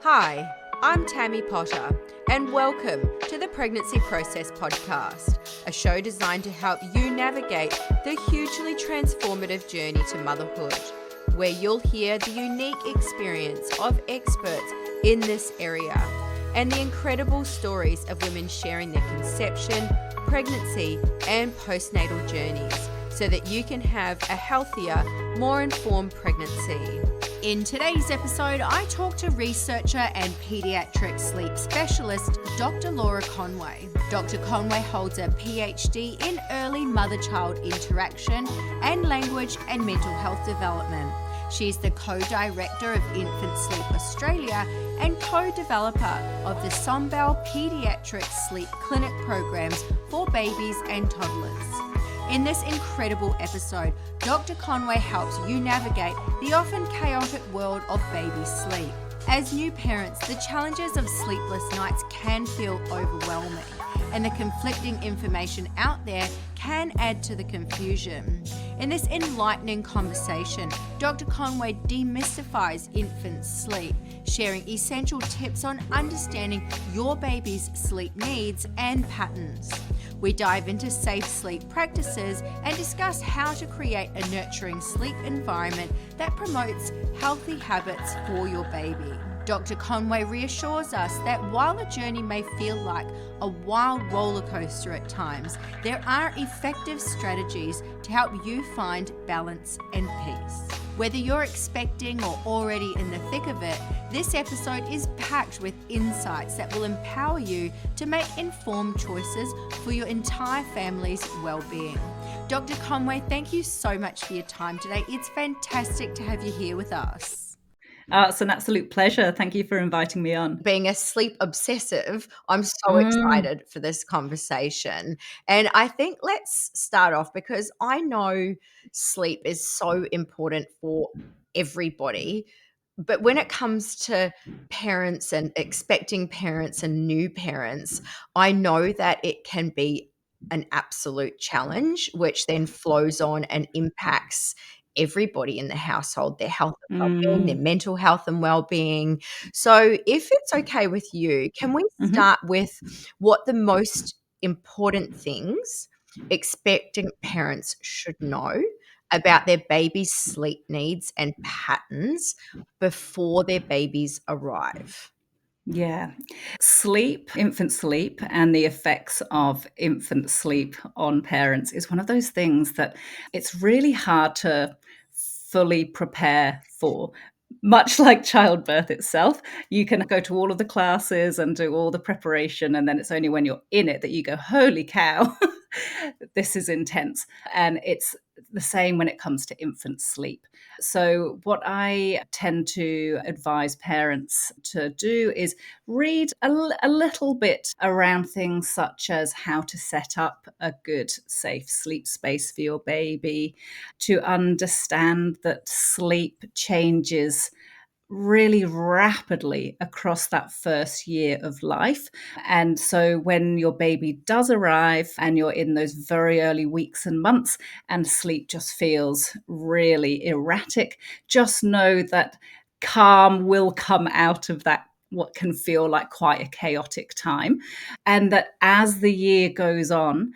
Hi, I'm Tammy Potter, and welcome to the Pregnancy Process Podcast, a show designed to help you navigate the hugely transformative journey to motherhood, where you'll hear the unique experience of experts in this area and the incredible stories of women sharing their conception, pregnancy, and postnatal journeys so that you can have a healthier, more informed pregnancy. In today's episode, I talk to researcher and paediatric sleep specialist, Dr. Laura Conway. Dr. Conway holds a PhD in early mother-child interaction and language and mental health development. She's the co-director of Infant Sleep Australia and co-developer of the Sunbell Paediatric Sleep Clinic programs for babies and toddlers. In this incredible episode, Dr. Conway helps you navigate the often chaotic world of baby sleep. As new parents, the challenges of sleepless nights can feel overwhelming, and the conflicting information out there can add to the confusion. In this enlightening conversation, Dr. Conway demystifies infant sleep, sharing essential tips on understanding your baby's sleep needs and patterns. We dive into safe sleep practices and discuss how to create a nurturing sleep environment that promotes healthy habits for your baby. Dr. Conway reassures us that while the journey may feel like a wild roller coaster at times, there are effective strategies to help you find balance and peace. Whether you're expecting or already in the thick of it, this episode is packed with insights that will empower you to make informed choices for your entire family's well-being. Dr. Conway, thank you so much for your time today. It's fantastic to have you here with us. It's an absolute pleasure. Thank you for inviting me on. Being a sleep obsessive, I'm so excited for this conversation. And I think let's start off because I know sleep is so important for everybody. But when it comes to parents and expecting parents and new parents, I know that it can be an absolute challenge, which then flows on and impacts everybody in the household, their health and well-being, their mental health and well-being. So if it's okay with you, can we start with what the most important things expectant parents should know about their baby's sleep needs and patterns before their babies arrive? Yeah. Sleep, infant sleep, and the effects of infant sleep on parents is one of those things that it's really hard to fully prepare for. Much like childbirth itself, you can go to all of the classes and do all the preparation, and then it's only when you're in it that you go, holy cow, this is intense. And it's the same when it comes to infant sleep. So, what I tend to advise parents to do is read a little bit around things such as how to set up a good, safe sleep space for your baby, to understand that sleep changes really rapidly across that first year of life. And so when your baby does arrive and you're in those very early weeks and months and sleep just feels really erratic, just know that calm will come out of that what can feel like quite a chaotic time. And that as the year goes on,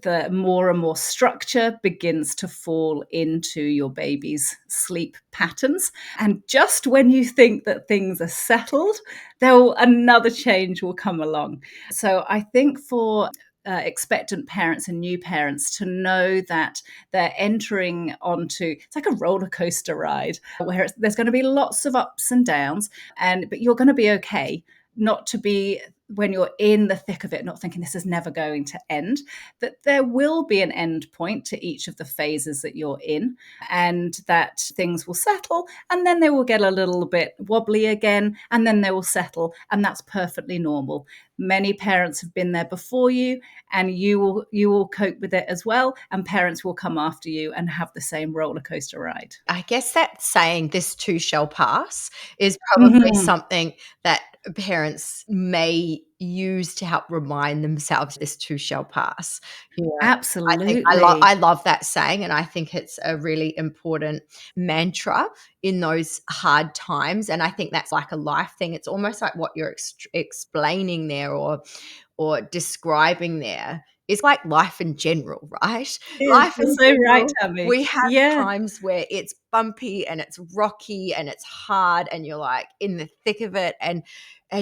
the more and more structure begins to fall into your baby's sleep patterns. And just when you think that things are settled, another change will come along. So I think for expectant parents and new parents to know that they're entering onto, it's like a roller coaster ride where there's going to be lots of ups and downs, but you're going to be okay. Not to be, when you're in the thick of it, not thinking this is never going to end, that there will be an end point to each of the phases that you're in, and that things will settle, and then they will get a little bit wobbly again, and then they will settle, and that's perfectly normal. Many parents have been there before you, and you will cope with it as well, and parents will come after you and have the same roller coaster ride. I guess that saying, "This too shall pass," is probably something that parents may use to help remind themselves this too shall pass. You know, I think I Absolutely. love that saying, and I think it's a really important mantra in those hard times, and I think that's like a life thing. It's almost like what you're explaining there or describing there is like life in general, right? Is. Life You're in so right, general, Tammy. we have Yeah. times where it's bumpy and it's rocky and it's hard and you're like in the thick of it and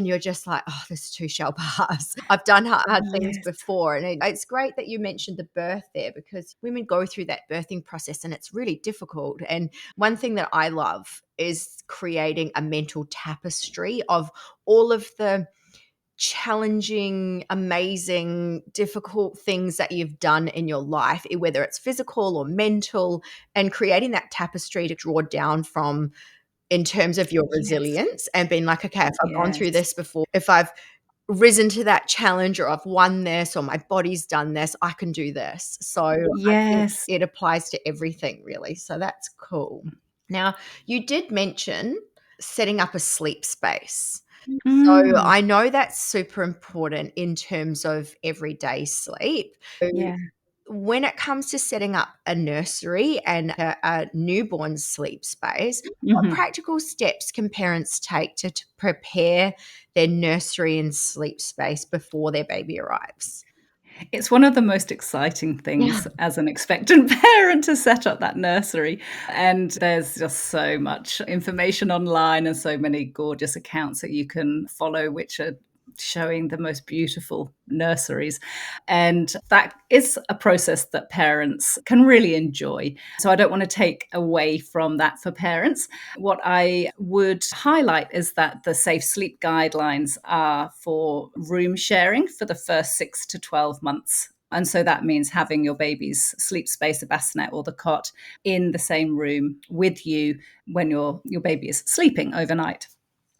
you're just like, "Oh, this too shall pass." I've done hard things Yes. before, and it's great that you mentioned the birth there because women go through that birthing process and it's really difficult, and one thing that I love is creating a mental tapestry of all of the challenging, amazing, difficult things that you've done in your life, whether it's physical or mental, and creating that tapestry to draw down from in terms of your Yes. resilience and being like, okay, if I've gone through Yes. this before, if I've risen to that challenge or I've won this or my body's done this, I can do this. So I think Yes. it applies to everything really. So that's cool. Now, you did mention setting up a sleep space. So Mm. I know that's super important in terms of everyday sleep. So Yeah. when it comes to setting up a nursery and a newborn sleep space, what Mhm. practical steps can parents take to prepare their nursery and sleep space before their baby arrives? It's one of the most exciting things as an expectant parent to set up that nursery. And there's just so much information online and so many gorgeous accounts that you can follow, which are showing the most beautiful nurseries. And that is a process that parents can really enjoy. So I don't want to take away from that for parents. What I would highlight is that the safe sleep guidelines are for room sharing for the first 6 to 12 months. And so that means having your baby's sleep space, the bassinet or the cot, in the same room with you when your baby is sleeping overnight.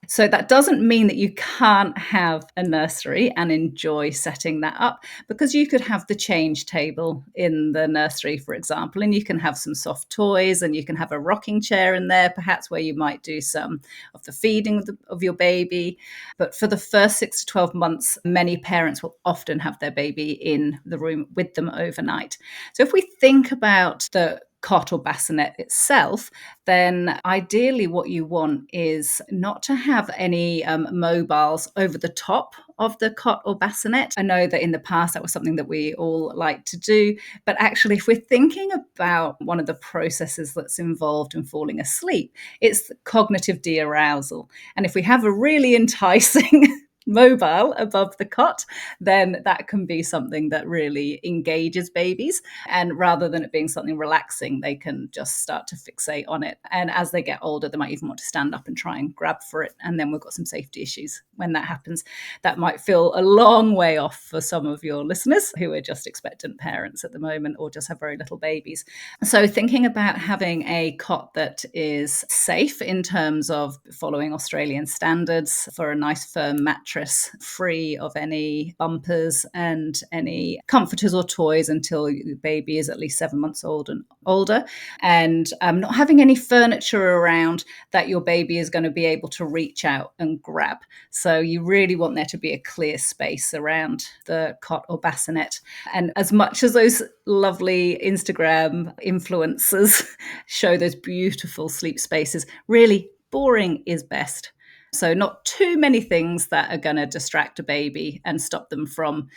So that doesn't mean that you can't have a nursery and enjoy setting that up, because you could have the change table in the nursery, for example, and you can have some soft toys and you can have a rocking chair in there, perhaps where you might do some of the feeding of your baby. But for the first 6 to 12 months, many parents will often have their baby in the room with them overnight. So if we think about the cot or bassinet itself, then ideally what you want is not to have any mobiles over the top of the cot or bassinet. I know that in the past that was something that we all like to do, but actually if we're thinking about one of the processes that's involved in falling asleep, it's cognitive de-arousal. And if we have a really enticing mobile above the cot, then that can be something that really engages babies. And rather than it being something relaxing, they can just start to fixate on it. And as they get older, they might even want to stand up and try and grab for it. And then we've got some safety issues when that happens. That might feel a long way off for some of your listeners who are just expectant parents at the moment or just have very little babies. So thinking about having a cot that is safe in terms of following Australian standards for a nice firm mattress, free of any bumpers and any comforters or toys until the baby is at least 7 months old and older, and not having any furniture around that your baby is going to be able to reach out and grab. So you really want there to be a clear space around the cot or bassinet. And as much as those lovely Instagram influencers show those beautiful sleep spaces, really boring is best. So not too many things that are going to distract a baby and stop them from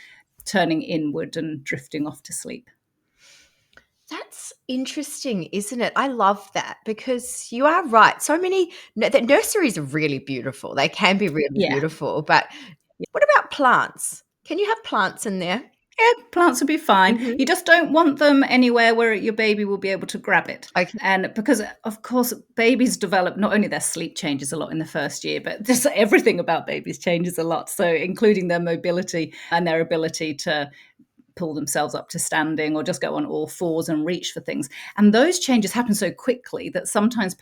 turning inward and drifting off to sleep. That's interesting, isn't it? I love that because you are right. So many the nurseries are really beautiful. They can be really Yeah. beautiful, but what about plants? Can you have plants in there? Yeah, plants will be fine. Mhm. You just don't want them anywhere where your baby will be able to grab it. Okay. And because, of course, babies develop, not only their sleep changes a lot in the first year, but just everything about babies changes a lot. So, including their mobility and their ability to pull themselves up to standing or just go on all fours and reach for things. And those changes happen so quickly that sometimes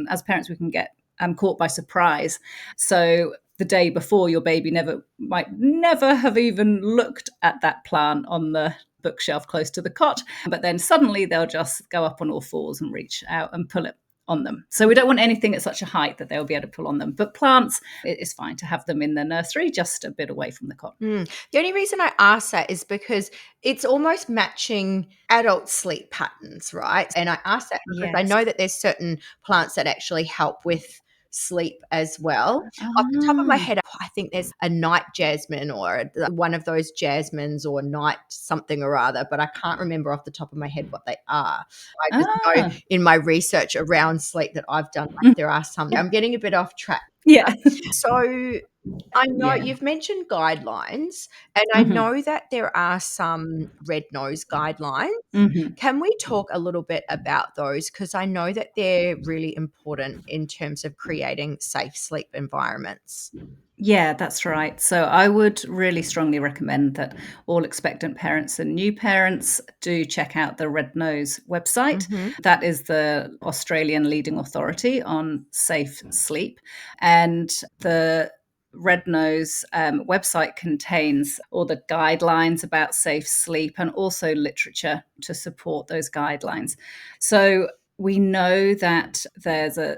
as parents, we can get caught by surprise. So the day before, your baby might never have even looked at that plant on the bookshelf close to the cot, but then suddenly they'll just go up on all fours and reach out and pull it on them. So we don't want anything at such a height that they'll be able to pull on them. But plants, it is fine to have them in the nursery, just a bit away from the cot. The only reason I ask that is because it's almost matching adult sleep patterns, right? And I ask that because I Yes. know that there's certain plants that actually help with sleep as well. Off the top of my Ah, head, I think there's a night jasmine or one of those jasmines or night something or other, but I can't remember off the top of my head what they are. I just know ah, in my research around sleep that I've done, like, mm, there are some. I'm getting a bit off track. yeah. So I know Yeah. you've mentioned guidelines, and I Hmm. know that there are some red nose guidelines. Hmm. Can we talk a little bit about those? Because I know that they're really important in terms of creating safe sleep environments. Yeah, that's right. So I would really strongly recommend that all expectant parents and new parents do check out the Red Nose website. Mm-hmm. That is the Australian leading authority on safe sleep. And the Red Nose website contains all the guidelines about safe sleep and also literature to support those guidelines. So we know that there's a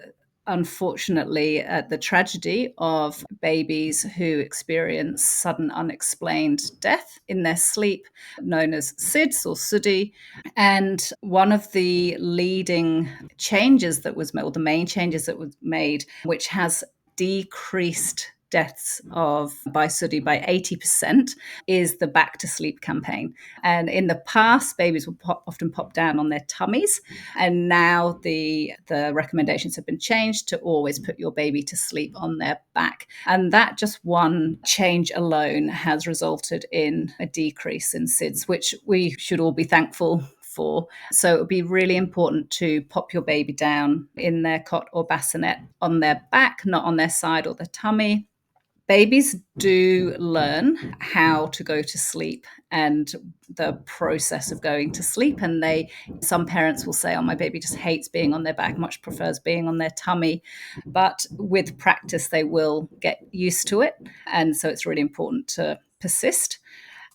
unfortunately, the tragedy of babies who experience sudden unexplained death in their sleep, known as SIDS or SUDI. And one of the leading changes that was made, or the main changes that was made, which has decreased deaths of by SUDI by 80%, is the Back to Sleep campaign. And in the past, babies would often pop down on their tummies, and now the recommendations have been changed to always put your baby to sleep on their back. And that just one change alone has resulted in a decrease in SIDS, which we should all be thankful for. So it would be really important to pop your baby down in their cot or bassinet on their back, not on their side or their tummy. Babies do learn how to go to sleep and the process of going to sleep. And some parents will say, oh, my baby just hates being on their back, much prefers being on their tummy. But with practice, they will get used to it. And so it's really important to persist.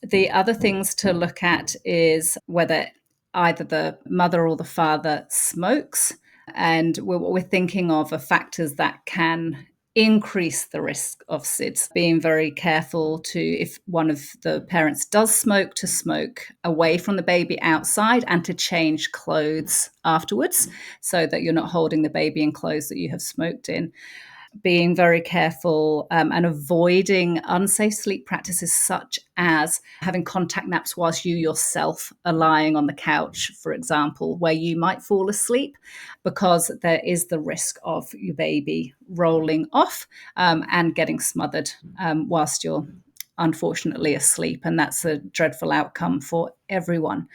The other things to look at is whether either the mother or the father smokes. And what we're thinking of are factors that can increase the risk of SIDS, being very careful to, if one of the parents does smoke, to smoke away from the baby outside and to change clothes afterwards so that you're not holding the baby in clothes that you have smoked in. Being very careful and avoiding unsafe sleep practices such as having contact naps whilst you yourself are lying on the couch, for example, where you might fall asleep, because there is the risk of your baby rolling off and getting smothered whilst you're unfortunately asleep. And that's a dreadful outcome for everyone.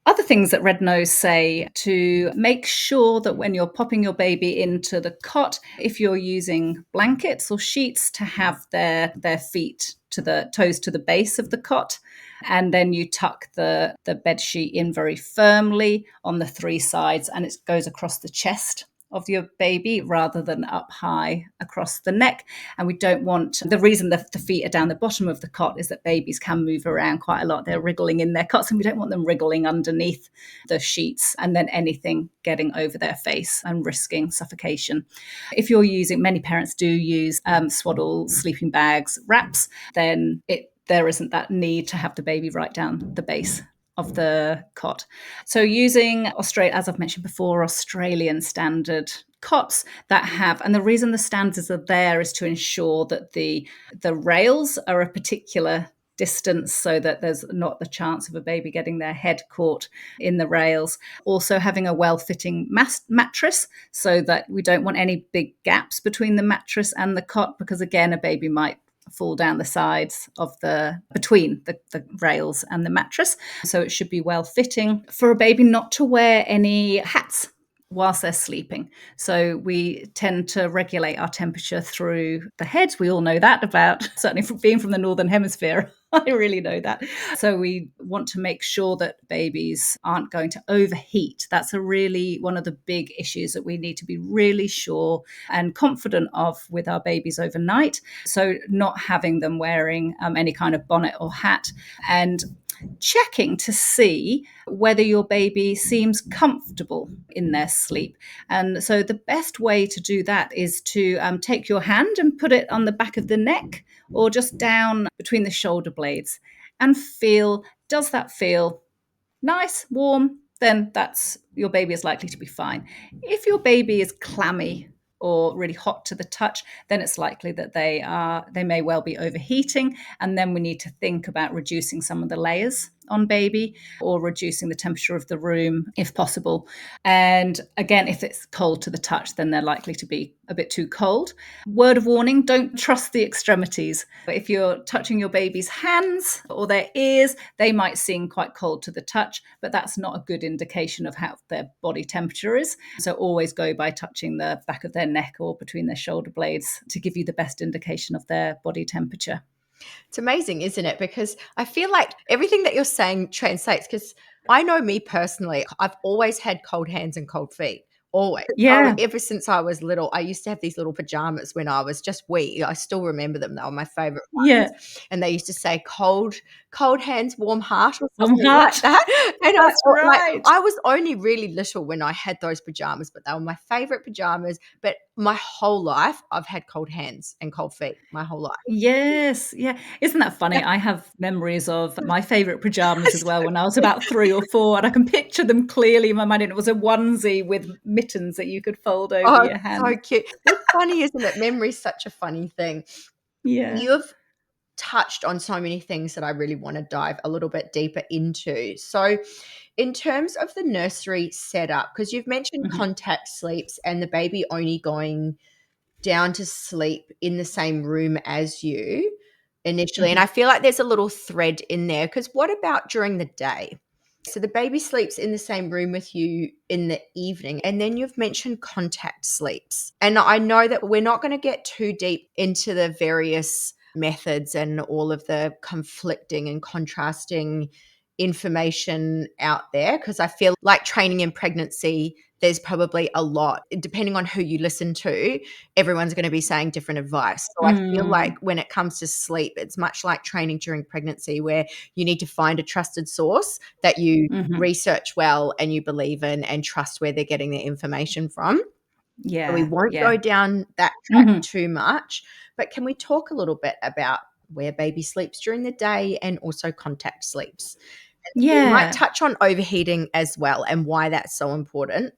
Other things that Red Nose say to make sure that when you're popping your baby into the cot, if you're using blankets or sheets, to have their feet to the toes to the base of the cot. And then you tuck the bed sheet in very firmly on the three sides, and it goes across the chest of your baby rather than up high across the neck. And we don't want, the reason the feet are down the bottom of the cot is that babies can move around quite a lot. They're wriggling in their cots, and we don't want them wriggling underneath the sheets and then anything getting over their face and risking suffocation. If you're using, many parents do use swaddle sleeping bags, wraps, then there isn't that need to have the baby right down the base of the cot. So using Australia, as I've mentioned before, Australian standard cots that have, and the reason the standards are there is to ensure that the rails are a particular distance so that there's not the chance of a baby getting their head caught in the rails. Also having a well-fitting mattress so that we don't want any big gaps between the mattress and the cot, because again, a baby might fall down the sides of between the rails and the mattress. So it should be well fitting. For a baby not to wear any hats whilst they're sleeping. So we tend to regulate our temperature through the head. We all know that, about certainly from being from the Northern Hemisphere. I really know that. So we want to make sure that babies aren't going to overheat. That's one of the big issues that we need to be really sure and confident of with our babies overnight. So not having them wearing any kind of bonnet or hat. And checking to see whether your baby seems comfortable in their sleep. And so the best way to do that is to take your hand and put it on the back of the neck or just down between the shoulder blades and feel, does that feel nice, warm? Then that's your baby is likely to be fine. If your baby is clammy or really hot to the touch, then it's likely that they may well be overheating, and then we need to think about reducing some of the layers on baby or reducing the temperature of the room if possible. And again, if it's cold to the touch, then they're likely to be a bit too cold. Word of warning, don't trust the extremities. If you're touching your baby's hands or their ears, they might seem quite cold to the touch, but that's not a good indication of how their body temperature is. So always go by touching the back of their neck or between their shoulder blades to give you the best indication of their body temperature. It's amazing, isn't it? Because I feel like everything that you're saying translates, because I know me personally, I've always had cold hands and cold feet. Always. So Yeah, ever since I was little, I used to have these little pajamas when I was just wee. I still remember them. They were my favorite ones. yeah. And they used to say cold hands, warm heart or Warm something like heart. that. And That's right. I was only really little when I had those pajamas, but they were my favorite pajamas. But my whole life, I've had cold hands and cold feet my whole life. Yes, yeah. Isn't that funny? I have memories of my favourite pajamas as well when I was about 3 or 4, and I can picture them clearly in my mind. And it was a onesie with mittens that you could fold over Oh, your so hand. cute. It's funny, isn't it? Memory's such a funny thing. Yeah. You've touched on so many things that I really want to dive a little bit deeper into. So, in terms of the nursery setup, because you've mentioned Mhm, contact sleeps and the baby only going down to sleep in the same room as you initially, and mhm, I feel like there's a little thread in there, because what about during the day? So the baby sleeps in the same room with you in the evening, and then you've mentioned contact sleeps. And I know that we're not going to get too deep into the various methods and all of the conflicting and contrasting information out there, because I feel like training in pregnancy, there's probably a lot. Depending on who you listen to, everyone's going to be saying different advice. So I feel like mm, when it comes to sleep, it's much like training during pregnancy, where you need to find a trusted source that you mhm. research well and you believe in and trust where they're getting their information from. So we Yeah, won't go yeah. down that track Mhm. too much, but can we talk a little bit about where baby sleeps during the day and also contact sleeps? We might Yeah, touch on overheating as well and why that's so important,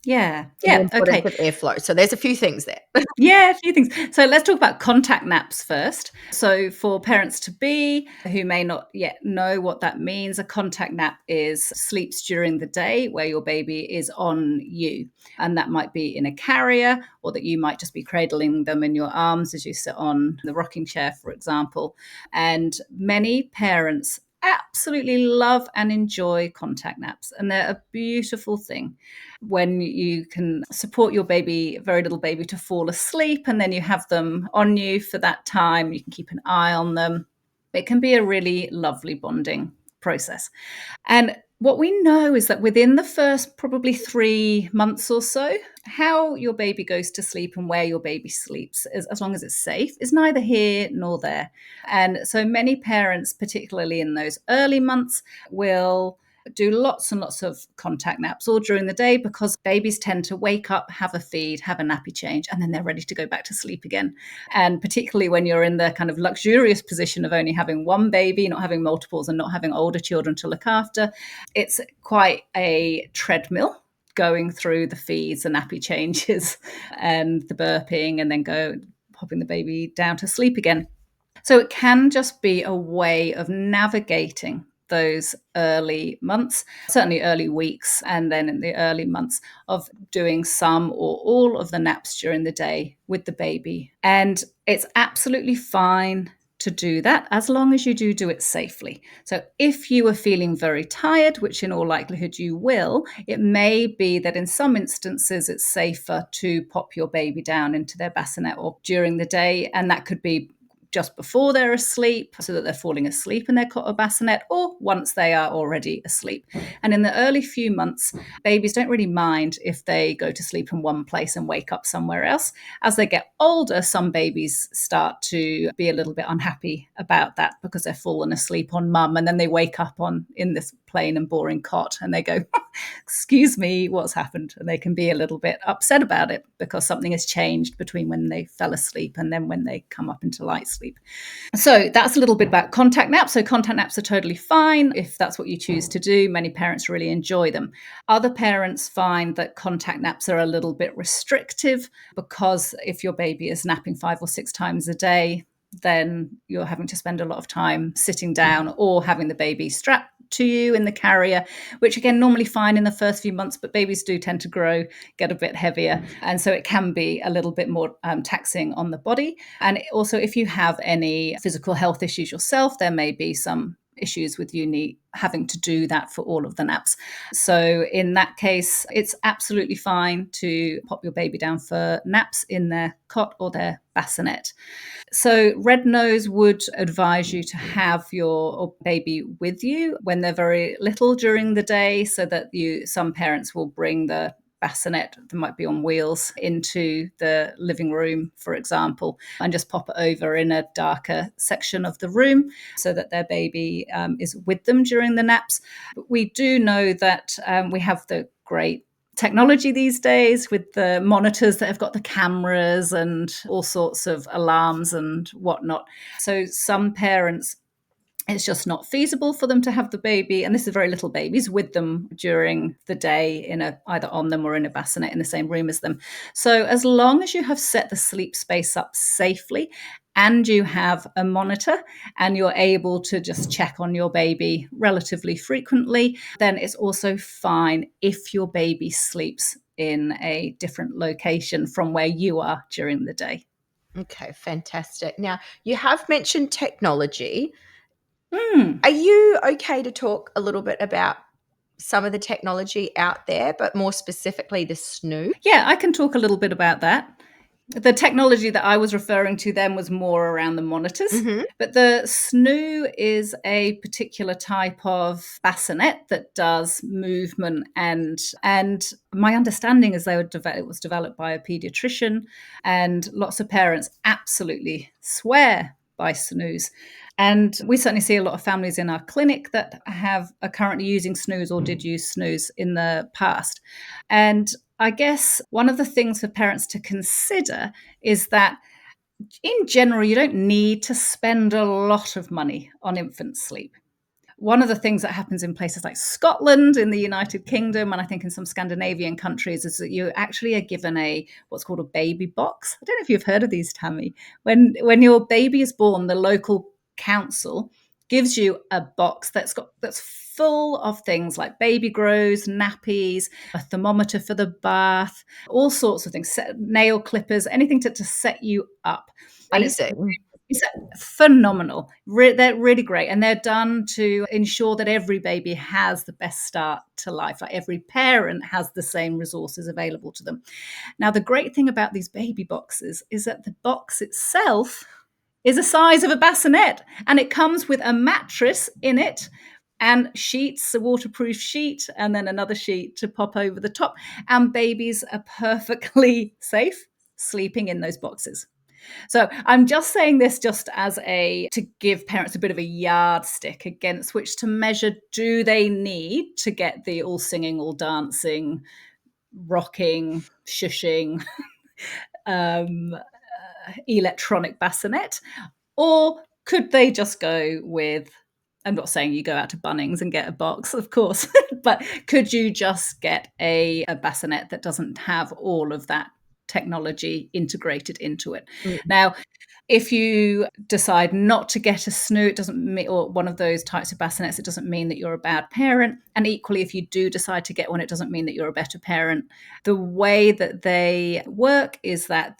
yeah, and the yeah, importance okay. of airflow. So there's a few things there. Yeah, a few things. So let's talk about contact naps first. So for parents to be who may not yet know what that means, a contact nap is sleeps during the day where your baby is on you. And that might be in a carrier, or that you might just be cradling them in your arms as you sit on the rocking chair, for example. And many parents absolutely love and enjoy contact naps, and they're a beautiful thing when you can support your baby, very little baby, to fall asleep, and then you have them on you for that time. You can keep an eye on them. It can be a really lovely bonding process. And what we know is that within the first probably 3 months or so, how your baby goes to sleep and where your baby sleeps, as long as it's safe, is neither here nor there. And so many parents, particularly in those early months, will do lots and lots of contact naps all during the day, because babies tend to wake up, have a feed, have a nappy change, and then they're ready to go back to sleep again. And particularly when you're in the kind of luxurious position of only having one baby, not having multiples, and not having older children to look after, it's quite a treadmill going through the feeds and nappy changes and the burping, and then popping the baby down to sleep again. So it can just be a way of navigating those early months, certainly early weeks, and then in the early months of doing some or all of the naps during the day with the baby. And it's absolutely fine to do that as long as you do it safely. So if you are feeling very tired, which in all likelihood you will, it may be that in some instances it's safer to pop your baby down into their bassinet or during the day, and that could be just before they're asleep so that they're falling asleep in their cot or bassinet, or once they are already asleep. And in the early few months, babies don't really mind if they go to sleep in one place and wake up somewhere else. As they get older, some babies start to be a little bit unhappy about that because they're fallen asleep on mum, and then they wake up in this plain and boring cot and they go, excuse me, what's happened? And they can be a little bit upset about it because something has changed between when they fell asleep and then when they come up into light sleep. So that's a little bit about contact naps. So contact naps are totally fine if that's what you choose to do. Many parents really enjoy them. Other parents find that contact naps are a little bit restrictive because if your baby is napping 5 or 6 times a day, then you're having to spend a lot of time sitting down or having the baby strapped to you in the carrier, which again, normally fine in the first few months, but babies do tend to grow, get a bit heavier. And so it can be a little bit more taxing on the body. And also, if you have any physical health issues yourself, there may be some issues with you having to do that for all of the naps. So in that case, it's absolutely fine to pop your baby down for naps in their cot or their bassinet. So Red Nose would advise you to have your baby with you when they're very little during the day, so that some parents will bring the bassinet that might be on wheels into the living room, for example, and just pop it over in a darker section of the room so that their baby is with them during the naps. But we do know that we have the great technology these days with the monitors that have got the cameras and all sorts of alarms and whatnot. So some parents, it's just not feasible for them to have the baby, and this is very little babies, with them during the day either on them or in a bassinet in the same room as them. So as long as you have set the sleep space up safely and you have a monitor and you're able to just check on your baby relatively frequently, then it's also fine if your baby sleeps in a different location from where you are during the day. Okay, fantastic. Now, you have mentioned technology. Mm. Are you okay to talk a little bit about some of the technology out there, but more specifically the snooze? Yeah, I can talk a little bit about that. The technology that I was referring to then was more around the monitors, Mm-hmm. but the snoo is a particular type of bassinet that does movement, and my understanding is it was developed by a paediatrician, and lots of parents absolutely swear by snoos. And we certainly see a lot of families in our clinic that are currently using snooze or did use snooze in the past. And I guess one of the things for parents to consider is that in general, you don't need to spend a lot of money on infant sleep. One of the things that happens in places like Scotland, in the United Kingdom, and I think in some Scandinavian countries, is that you actually are given what's called a baby box. I don't know if you've heard of these, Tammy. When your baby is born, the local council gives you a box that's full of things like baby grows, nappies, a thermometer for the bath, all sorts of things, nail clippers, anything to set you up. And it's phenomenal. They're really great. And they're done to ensure that every baby has the best start to life. Like every parent has the same resources available to them. Now, the great thing about these baby boxes is that the box itself is the size of a bassinet, and it comes with a mattress in it and sheets, a waterproof sheet, and then another sheet to pop over the top. And babies are perfectly safe sleeping in those boxes. So I'm just saying this just to give parents a bit of a yardstick against which to measure, do they need to get the all singing, all dancing, rocking, shushing, electronic bassinet, or could they just go with, I'm not saying you go out to Bunnings and get a box, of course, but could you just get a bassinet that doesn't have all of that technology integrated into it? Mm. Now, if you decide not to get a snoo, it doesn't mean, or one of those types of bassinets, it doesn't mean that you're a bad parent. And equally, if you do decide to get one, it doesn't mean that you're a better parent. The way that they work is that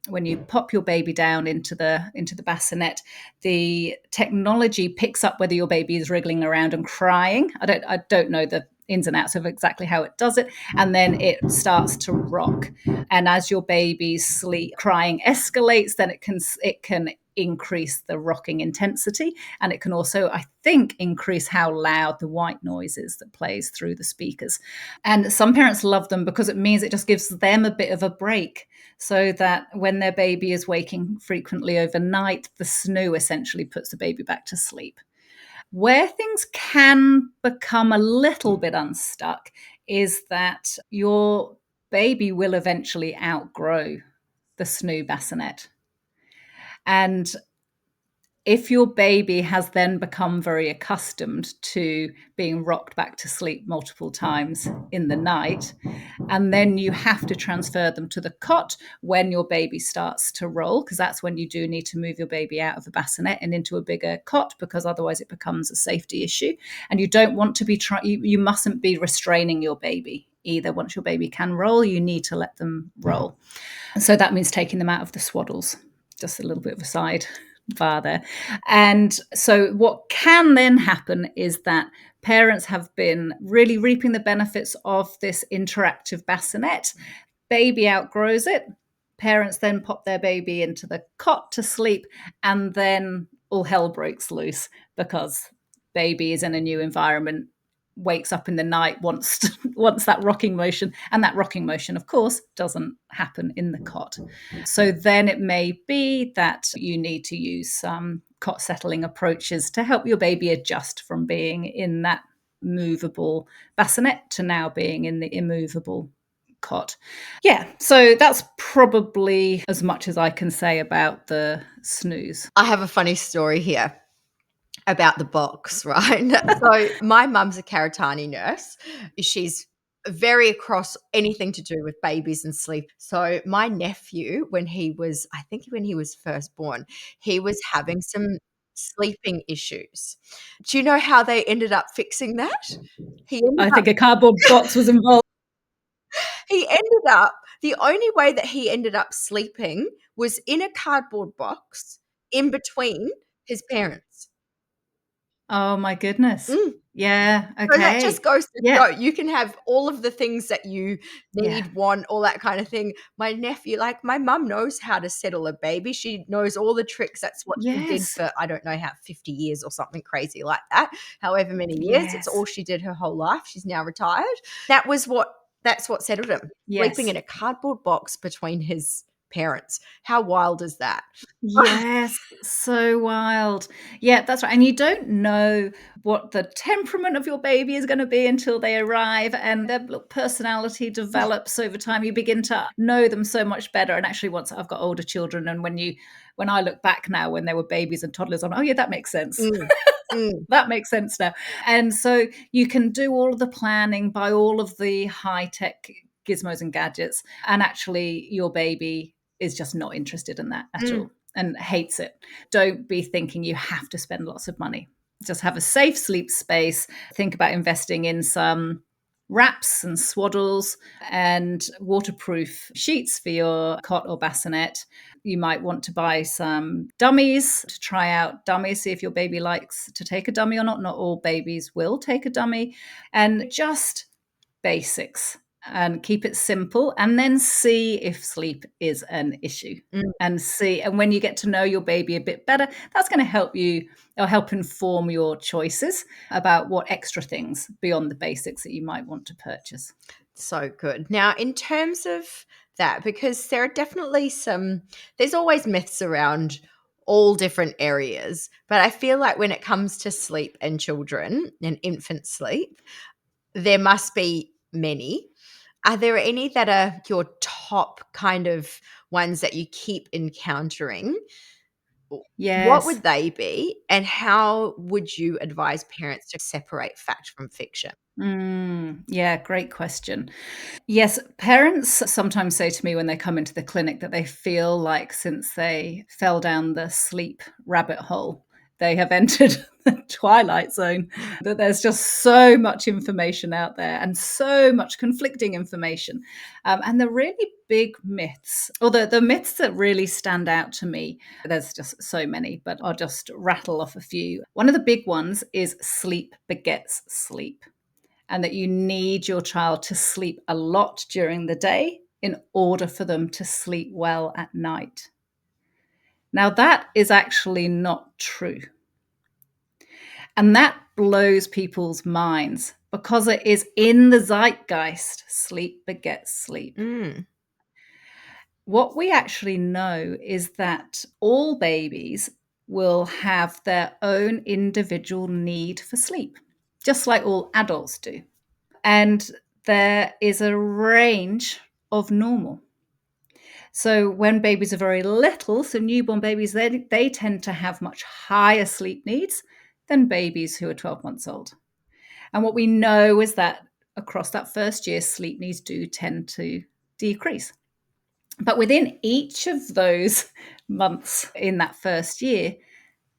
when you pop your baby down into the bassinet, the technology picks up whether your baby is wriggling around and crying. I don't know the ins and outs of exactly how it does it, and then it starts to rock. And as your baby's crying escalates, then it can increase the rocking intensity. And it can also, I think, increase how loud the white noise is that plays through the speakers. And some parents love them because it means it just gives them a bit of a break, so that when their baby is waking frequently overnight, the snoo essentially puts the baby back to sleep. Where things can become a little bit unstuck is that your baby will eventually outgrow the snoo bassinet. And if your baby has then become very accustomed to being rocked back to sleep multiple times in the night, and then you have to transfer them to the cot when your baby starts to roll, because that's when you do need to move your baby out of the bassinet and into a bigger cot, because otherwise it becomes a safety issue. And you don't want to be you mustn't be restraining your baby either. Once your baby can roll, you need to let them roll. And so that means taking them out of the swaddles. Just a little bit of a side bar there. And so what can then happen is that parents have been really reaping the benefits of this interactive bassinet. Baby outgrows it. Parents then pop their baby into the cot to sleep, and then all hell breaks loose because baby is in a new environment, wakes up in the night, wants that rocking motion, and that rocking motion, of course, doesn't happen in the cot. So then it may be that you need to use some cot settling approaches to help your baby adjust from being in that movable bassinet to now being in the immovable cot. Yeah, so that's probably as much as I can say about the snooze. I have a funny story here about the box, right? So my mum's a Karatani nurse. She's very across anything to do with babies and sleep. So my nephew, when he was first born, he was having some sleeping issues. Do you know how they ended up fixing that? He ended I up think a cardboard box was involved. the only way that he ended up sleeping was in a cardboard box in between his parents. Oh my goodness. Mm. Yeah, So that just okay. goes to Yeah, show you can have all of the things that you yeah. need, want, all that kind of thing. My nephew, like my mum knows how to settle a baby. She knows all the tricks. That's what she did Yes, for, I don't know how, 50 years or something crazy like that. However many years. It's yes, all she did her whole life. She's now retired. That's what settled him. Sleeping yes. in a cardboard box between his parents. How wild is that? Yes, so wild. Yeah, that's right. And you don't know what the temperament of your baby is going to be until they arrive, and their personality develops over time. You begin to know them so much better. And actually, once I've got older children, and when I look back now when they were babies and toddlers, I'm, oh yeah, that makes sense. Mm, mm. That makes sense now. And so you can do all of the planning, buy all of the high tech gizmos and gadgets, and actually your baby is just not interested in that at Mm. all and hates it. Don't be thinking you have to spend lots of money. Just have a safe sleep space. Think about investing in some wraps and swaddles and waterproof sheets for your cot or bassinet. You might want to buy some dummies to try out dummies, see if your baby likes to take a dummy or not. Not all babies will take a dummy. And just basics, and keep it simple, and then see if sleep is an issue. Mm. And when you get to know your baby a bit better, that's going to help you or help inform your choices about what extra things beyond the basics that you might want to purchase. So good. Now, in terms of that, because there's always myths around all different areas, but I feel like when it comes to sleep and children and infant sleep, there must be many. Are there any that are your top kind of ones that you keep encountering? What Yes. would they be, and how would you advise parents to separate fact from fiction? Yeah, great question. Yes, parents sometimes say to me when they come into the clinic that they feel like since they fell down the sleep rabbit hole, they have entered the twilight zone, that there's just so much information out there and so much conflicting information. And the really big myths, or the myths that really stand out to me, there's just so many, but I'll just rattle off a few. One of the big ones is sleep begets sleep, and that you need your child to sleep a lot during the day in order for them to sleep well at night. Now, that is actually not true. And that blows people's minds because it is in the zeitgeist. Sleep begets sleep. What we actually know is that all babies will have their own individual need for sleep, just like all adults do. And there is a range of normal. So when babies are very little, so newborn babies, they tend to have much higher sleep needs than babies who are 12 months old. And what we know is that across that first year, sleep needs do tend to decrease. But within each of those months in that first year,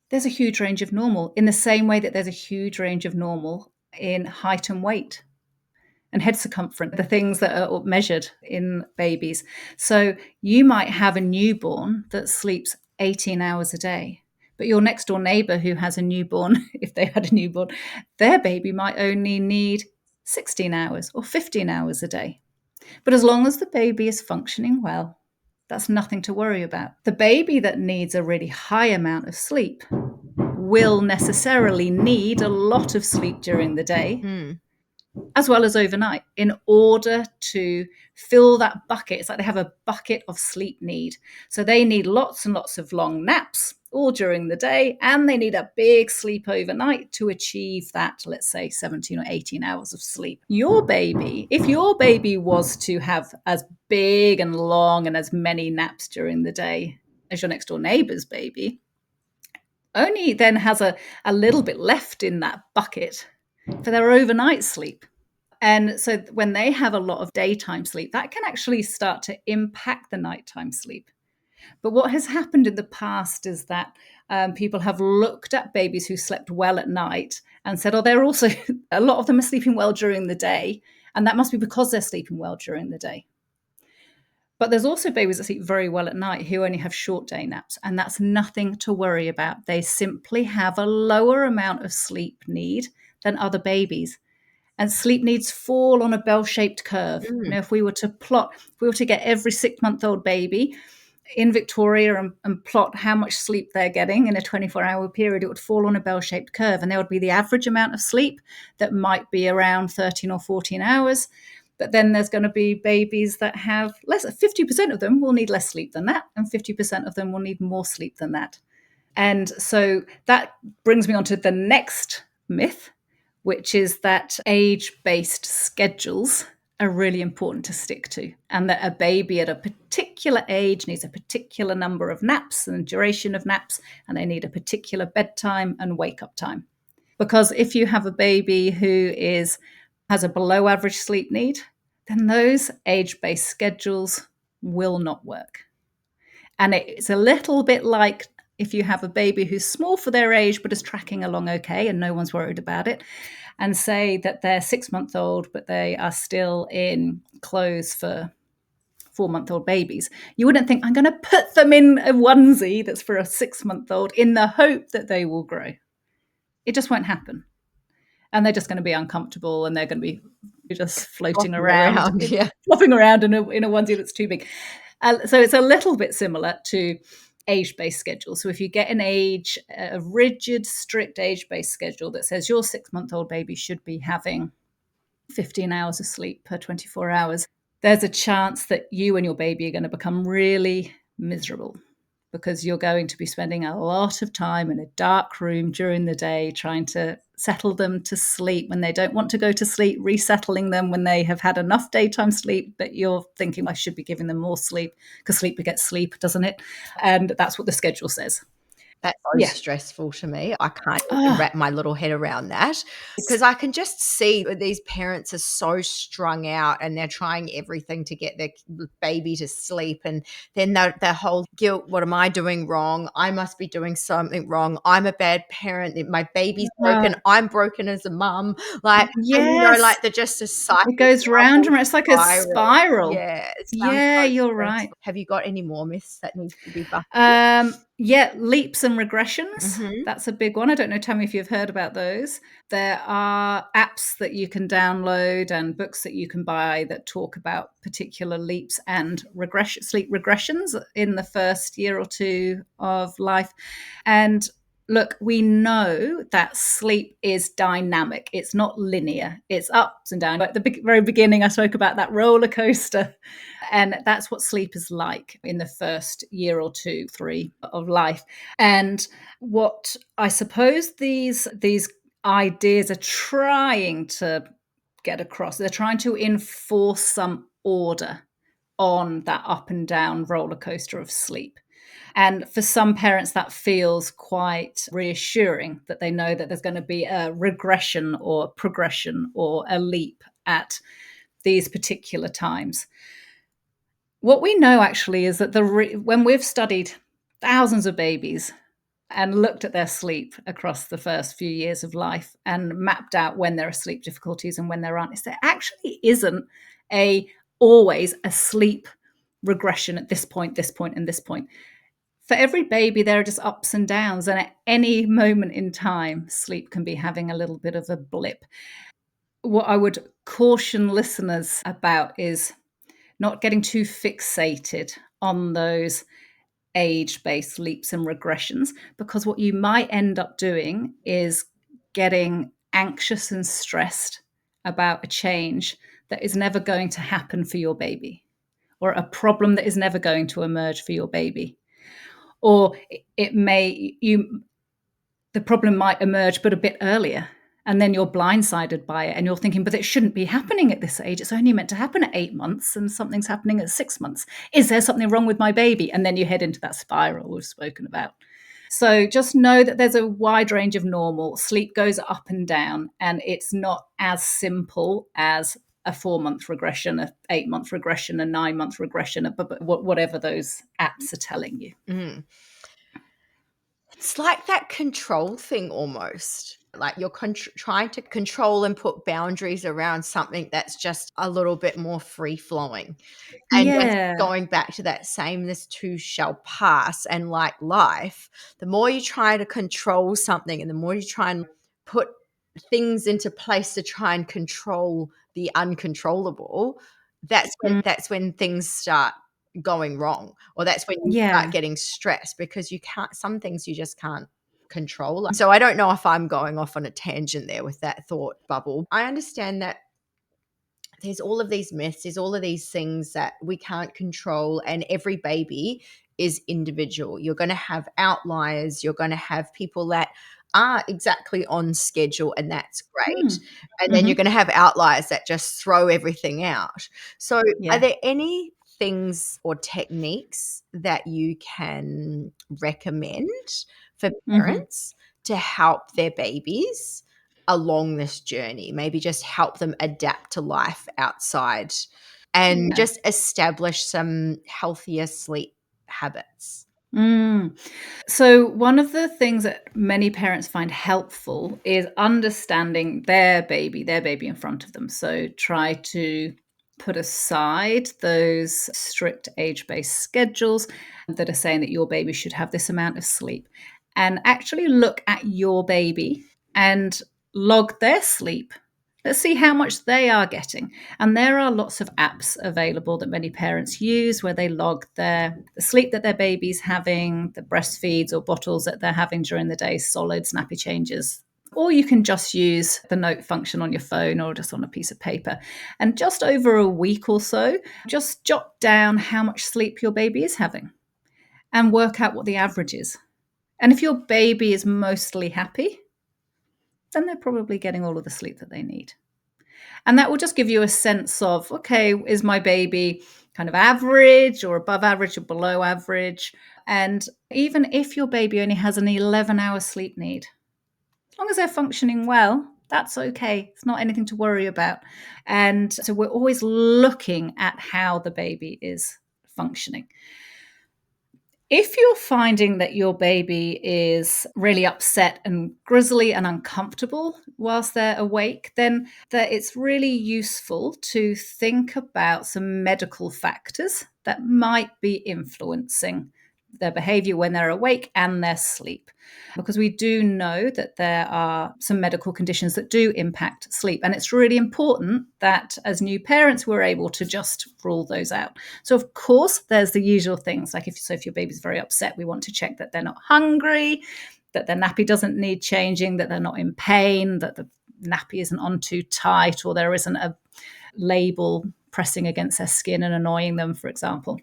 there's a huge range of normal, in the same way that there's a huge range of normal in height and weight and head circumference, the things that are measured in babies. So you might have a newborn that sleeps 18 hours a day, but your next door neighbor who has a newborn, if they had a newborn, their baby might only need 16 hours or 15 hours a day. But as long as the baby is functioning well, that's nothing to worry about. The baby that needs a really high amount of sleep will necessarily need a lot of sleep during the day, as well as overnight, in order to fill that bucket. It's like they have a bucket of sleep need. So they need lots and lots of long naps all during the day, and they need a big sleep overnight to achieve that, let's say, 17 or 18 hours of sleep. Your baby, if your baby was to have as big and long and as many naps during the day as your next door neighbor's baby, only then has a little bit left in that bucket for their overnight sleep. And so when they have a lot of daytime sleep, that can actually start to impact the nighttime sleep. But what has happened in the past is that people have looked at babies who slept well at night and said, oh, they're also, a lot of them are sleeping well during the day. And that must be because they're sleeping well during the day. But there's also babies that sleep very well at night who only have short day naps. And that's nothing to worry about. They simply have a lower amount of sleep need than other babies. And sleep needs fall on a bell-shaped curve. If we were to get every 6-month-old baby in Victoria and plot how much sleep they're getting in a 24-hour period, it would fall on a bell-shaped curve. And there would be the average amount of sleep that might be around 13 or 14 hours. But then there's going to be babies that have less. 50% of them will need less sleep than that, and 50% of them will need more sleep than that. And so that brings me on to the next myth, which is that age-based schedules are really important to stick to, and that a baby at a particular age needs a particular number of naps and duration of naps, and they need a particular bedtime and wake-up time. Because if you have a baby who has a below average sleep need, then those age-based schedules will not work. And it's a little bit like if you have a baby who's small for their age but is tracking along okay and no one's worried about it, and say that they're 6-month-old but they are still in clothes for 4-month-old babies. You wouldn't think, I'm going to put them in a onesie that's for a 6-month-old in the hope that they will grow. It just won't happen. And they're just going to be uncomfortable, and they're going to be just floating around flopping around in a onesie that's too big. So it's a little bit similar to age-based schedule. So if you get a rigid, strict age-based schedule that says your 6-month-old baby should be having 15 hours of sleep per 24 hours, there's a chance that you and your baby are going to become really miserable, because you're going to be spending a lot of time in a dark room during the day trying to settle them to sleep when they don't want to go to sleep, resettling them when they have had enough daytime sleep, but you're thinking, I should be giving them more sleep, because sleep begets sleep, doesn't it? And that's what the schedule says. That's so stressful to me. I can't even wrap my little head around that, because I can just see these parents are so strung out and they're trying everything to get their baby to sleep. And then their whole guilt, what am I doing wrong? I must be doing something wrong. I'm a bad parent. My baby's broken. I'm broken as a mum. Like, and like they're just a cycle. It goes round and round. It's like a spiral. Yeah. Yeah, you're right. Have you got any more myths that need to be busted? Yeah, leaps and regressions. Mm-hmm. That's a big one. I don't know, Tammy, if you've heard about those. There are apps that you can download and books that you can buy that talk about particular leaps and sleep regressions in the first year or two of life. And look, we know that sleep is dynamic. It's not linear. It's ups and downs. At the very beginning, I spoke about that roller coaster. And that's what sleep is like in the first year or two, three of life. And what I suppose these ideas are trying to get across, they're trying to enforce some order on that up and down roller coaster of sleep. And for some parents, that feels quite reassuring that they know that there's going to be a regression or progression or a leap at these particular times. What we know actually is that when we've studied thousands of babies and looked at their sleep across the first few years of life and mapped out when there are sleep difficulties and when there aren't, is there actually isn't always a sleep regression at this point, and this point. For every baby, there are just ups and downs, and at any moment in time, sleep can be having a little bit of a blip. What I would caution listeners about is not getting too fixated on those age-based leaps and regressions, because what you might end up doing is getting anxious and stressed about a change that is never going to happen for your baby, or a problem that is never going to emerge for your baby. Or the problem might emerge but a bit earlier, and then you're blindsided by it and you're thinking, but it shouldn't be happening at this age. It's only meant to happen at 8 months, and something's happening at 6 months. Is there something wrong with my baby? And then you head into that spiral we've spoken about. So just know that there's a wide range of normal. Sleep goes up and down, and it's not as simple as a 4-month regression, a 8-month regression, a 9-month regression, whatever those apps are telling you. Mm. It's like that control thing almost. Like you're trying to control and put boundaries around something that's just a little bit more free flowing. And just Yeah. going back to that sameness too shall pass. And like life, the more you try to control something and the more you try and put things into place to try and control the uncontrollable, that's when things start going wrong, or that's when you start Yeah. getting stressed, because you can't, some things you just can't control. So I don't know if I'm going off on a tangent there with that thought bubble. I understand that there's all of these myths, there's all of these things that we can't control, and every baby is individual. You're going to have outliers, you're going to have people that are exactly on schedule, and that's great. And then you're Mm-hmm. going to have outliers that just throw everything out. So, are Yeah. there any things or techniques that you can recommend for Mm-hmm. parents to help their babies along this journey, maybe just help them adapt to life outside and Yeah. just establish some healthier sleep habits? Mm. So, one of the things that many parents find helpful is understanding their baby in front of them. So, try to put aside those strict age based schedules that are saying that your baby should have this amount of sleep, and actually look at your baby and log their sleep. Let's see how much they are getting. And there are lots of apps available that many parents use where they log the sleep that their baby's having, the breastfeeds or bottles that they're having during the day, solids, nappy changes. Or you can just use the note function on your phone or just on a piece of paper. And just over a week or so, just jot down how much sleep your baby is having and work out what the average is. And if your baby is mostly happy, then they're probably getting all of the sleep that they need. And that will just give you a sense of, okay, is my baby kind of average or above average or below average? And even if your baby only has an 11-hour sleep need, as long as they're functioning well, that's okay. It's not anything to worry about. And so we're always looking at how the baby is functioning. If you're finding that your baby is really upset and grizzly and uncomfortable whilst they're awake, then that it's really useful to think about some medical factors that might be influencing their behavior when they're awake and their sleep. Because we do know that there are some medical conditions that do impact sleep. And it's really important that as new parents, we're able to just rule those out. So, of course, there's the usual things like if your baby's very upset, we want to check that they're not hungry, that their nappy doesn't need changing, that they're not in pain, that the nappy isn't on too tight, or there isn't a label pressing against their skin and annoying them, for example.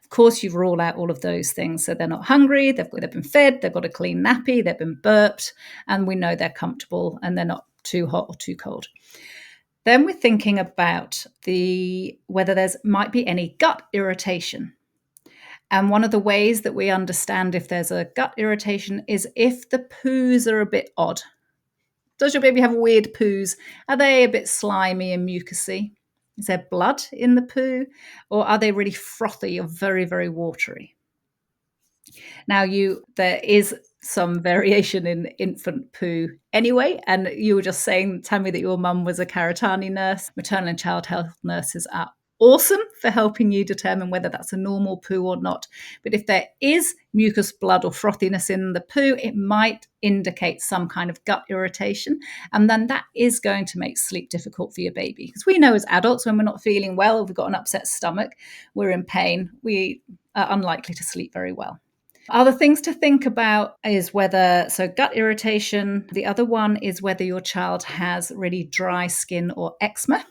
Of course, you rule out all of those things. So they're not hungry, they've been fed, they've got a clean nappy, they've been burped, and we know they're comfortable and they're not too hot or too cold. Then we're thinking about whether there's might be any gut irritation. And one of the ways that we understand if there's a gut irritation is if the poos are a bit odd. Does your baby have weird poos? Are they a bit slimy and mucousy? Is there blood in the poo? Or are they really frothy or very, very watery? Now, there is some variation in infant poo anyway. And you were just saying, Tammy, that your mum was a Karatani nurse. Maternal and child health nurses are awesome for helping you determine whether that's a normal poo or not. But if there is mucus, blood, or frothiness in the poo, it might indicate some kind of gut irritation. And then that is going to make sleep difficult for your baby. Because we know as adults, when we're not feeling well, if we've got an upset stomach, we're in pain, we are unlikely to sleep very well. Other things to think about is gut irritation. The other one is whether your child has really dry skin or eczema.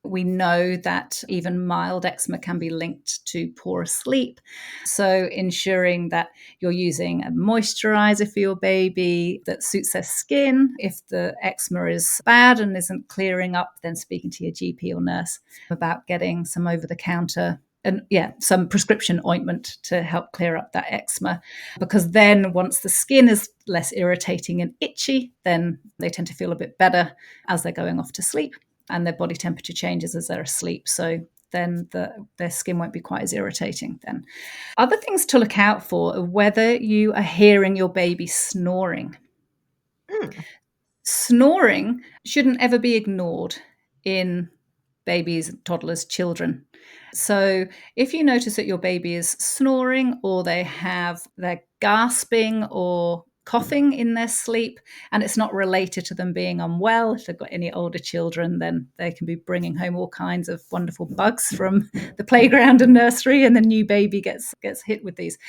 We know that even mild eczema can be linked to poor sleep. So ensuring that you're using a moisturizer for your baby that suits their skin. If the eczema is bad and isn't clearing up, then speaking to your GP or nurse about getting some over-the-counter and some prescription ointment to help clear up that eczema. Because then once the skin is less irritating and itchy, then they tend to feel a bit better as they're going off to sleep. And their body temperature changes as they're asleep. So then their skin won't be quite as irritating then. Other things to look out for are whether you are hearing your baby snoring. Snoring shouldn't ever be ignored in babies, toddlers, children. So if you notice that your baby is snoring or they're gasping or coughing in their sleep, and it's not related to them being unwell. If they've got any older children, then they can be bringing home all kinds of wonderful bugs from the playground and nursery, and the new baby gets hit with these.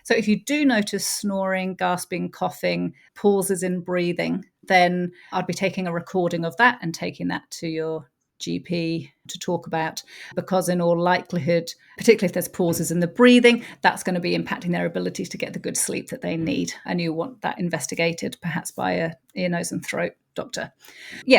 So if you do notice snoring, gasping, coughing, pauses in breathing, then I'd be taking a recording of that and taking that to your GP to talk about, because in all likelihood, particularly if there's pauses in the breathing, that's going to be impacting their ability to get the good sleep that they need. And you want that investigated perhaps by a ear, nose and throat doctor.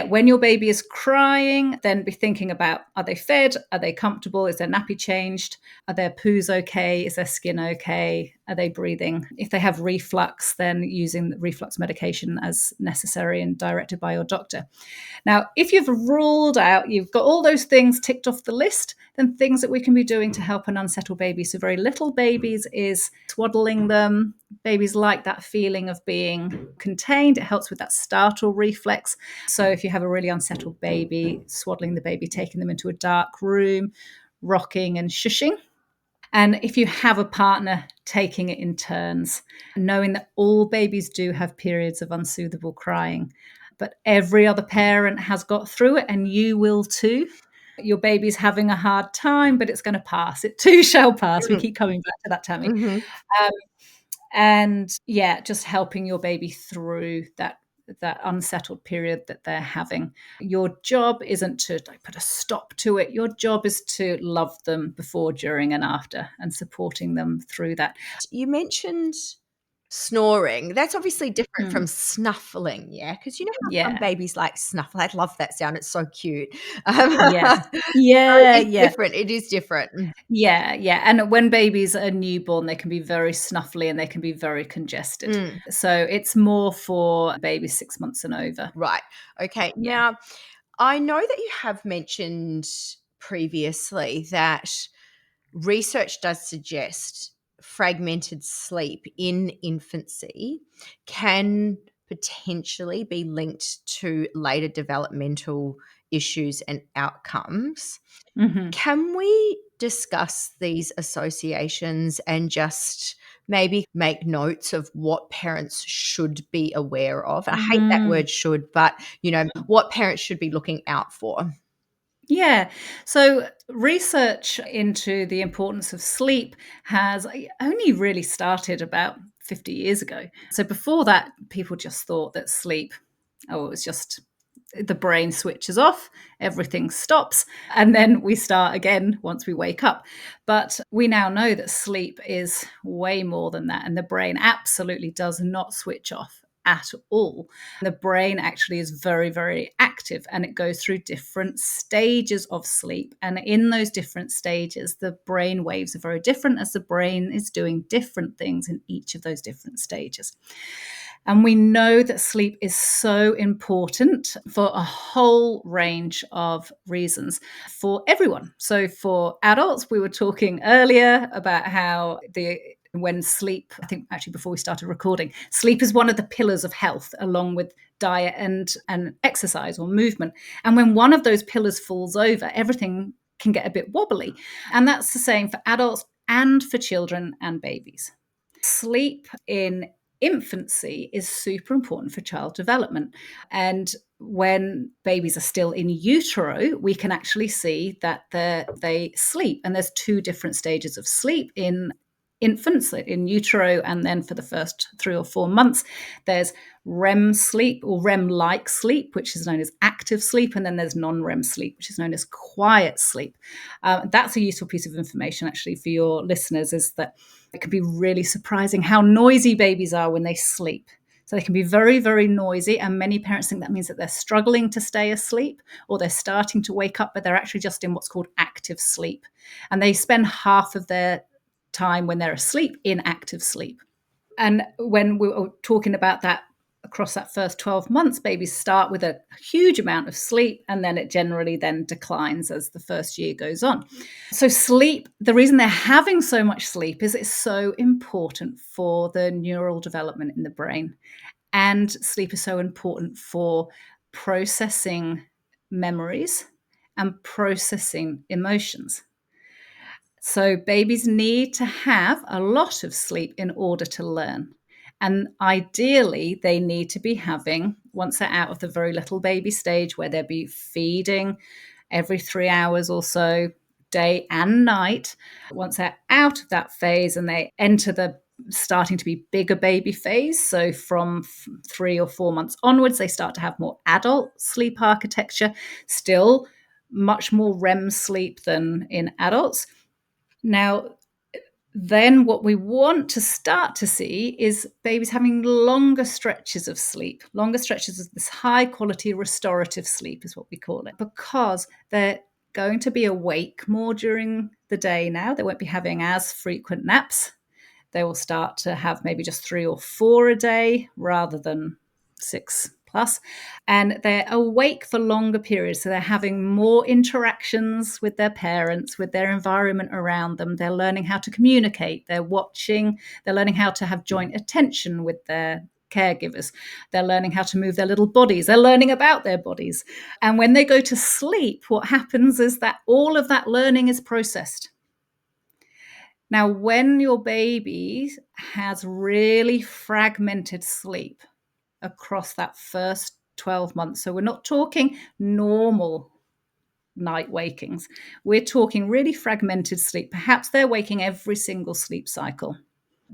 When your baby is crying, then be thinking about, are they fed? Are they comfortable? Is their nappy changed? Are their poos okay? Is their skin okay? Are they breathing? If they have reflux, then using the reflux medication as necessary and directed by your doctor. Now, if you've ruled out, you've got all those things ticked off the list, then things that we can be doing to help an unsettled baby. So very little babies is swaddling them. Babies like that feeling of being contained. It helps with that startle reflex. So if you have a really unsettled baby, swaddling the baby, taking them into a dark room, rocking and shushing. And if you have a partner, taking it in turns, knowing that all babies do have periods of unsoothable crying, but every other parent has got through it, and you will too. Your baby's having a hard time, but it's going to pass. It too shall pass. We keep coming back to that, Tammy. Just helping your baby through that unsettled period that they're having. Your job isn't to put a stop to it. Your job is to love them before, during, and after, and supporting them through that. You mentioned snoring. That's obviously different from snuffling, yeah? Because you know how some babies like snuffle. I love that sound. It's so cute. Yes. Different. It is different. Yeah. And when babies are newborn, they can be very snuffly and they can be very congested. So it's more for babies 6 months and over. Right. Okay. Yeah. Now, I know that you have mentioned previously that research does suggest fragmented sleep in infancy can potentially be linked to later developmental issues and outcomes. Can we discuss these associations and just maybe make notes of what parents should be aware of. I hate that Mhm. word should, but what parents should be looking out for. Yeah. So research into the importance of sleep has only really started about 50 years ago. So before that, people just thought that sleep, oh, it was just the brain switches off, everything stops, and then we start again once we wake up. But we now know that sleep is way more than that, and the brain absolutely does not switch off at all. The brain actually is very, very active, and it goes through different stages of sleep. And in those different stages, the brain waves are very different as the brain is doing different things in each of those different stages. And we know that sleep is so important for a whole range of reasons for everyone. So, for adults, we were talking earlier about how when sleep, I think actually before we started recording, sleep is one of the pillars of health, along with diet and exercise or movement. And when one of those pillars falls over, everything can get a bit wobbly. And that's the same for adults and for children and babies. Sleep in infancy is super important for child development. And when babies are still in utero, we can actually see that they sleep. And there's two different stages of sleep in infants, in utero, and then for the first 3 or 4 months, there's REM sleep or REM like sleep, which is known as active sleep. And then there's non REM sleep, which is known as quiet sleep. That's a useful piece of information actually for your listeners, is that it can be really surprising how noisy babies are when they sleep. So they can be very, very noisy. And many parents think that means that they're struggling to stay asleep or they're starting to wake up, but they're actually just in what's called active sleep. And they spend half of their time when they're asleep in active sleep. And when we were talking about that across that first 12 months, babies start with a huge amount of sleep, and then it generally then declines as the first year goes on. So sleep, the reason they're having so much sleep is it's so important for the neural development in the brain. And sleep is so important for processing memories and processing emotions. So babies need to have a lot of sleep in order to learn. And ideally, they need to be having, once they're out of the very little baby stage, where they'll be feeding every 3 hours or so, day and night. Once they're out of that phase and they enter the starting to be bigger baby phase, so from 3 or 4 months onwards, they start to have more adult sleep architecture, still much more REM sleep than in adults. Now, then what we want to start to see is babies having longer stretches of sleep, longer stretches of this high quality restorative sleep is what we call it, because they're going to be awake more during the day now. They won't be having as frequent naps. They will start to have maybe just 3 or 4 a day rather than 6+. And they're awake for longer periods. So they're having more interactions with their parents, with their environment around them. They're learning how to communicate. They're watching. They're learning how to have joint attention with their caregivers. They're learning how to move their little bodies. They're learning about their bodies. And when they go to sleep, what happens is that all of that learning is processed. Now, when your baby has really fragmented sleep across that first 12 months, so we're not talking normal night wakings, we're talking really fragmented sleep. Perhaps they're waking every single sleep cycle.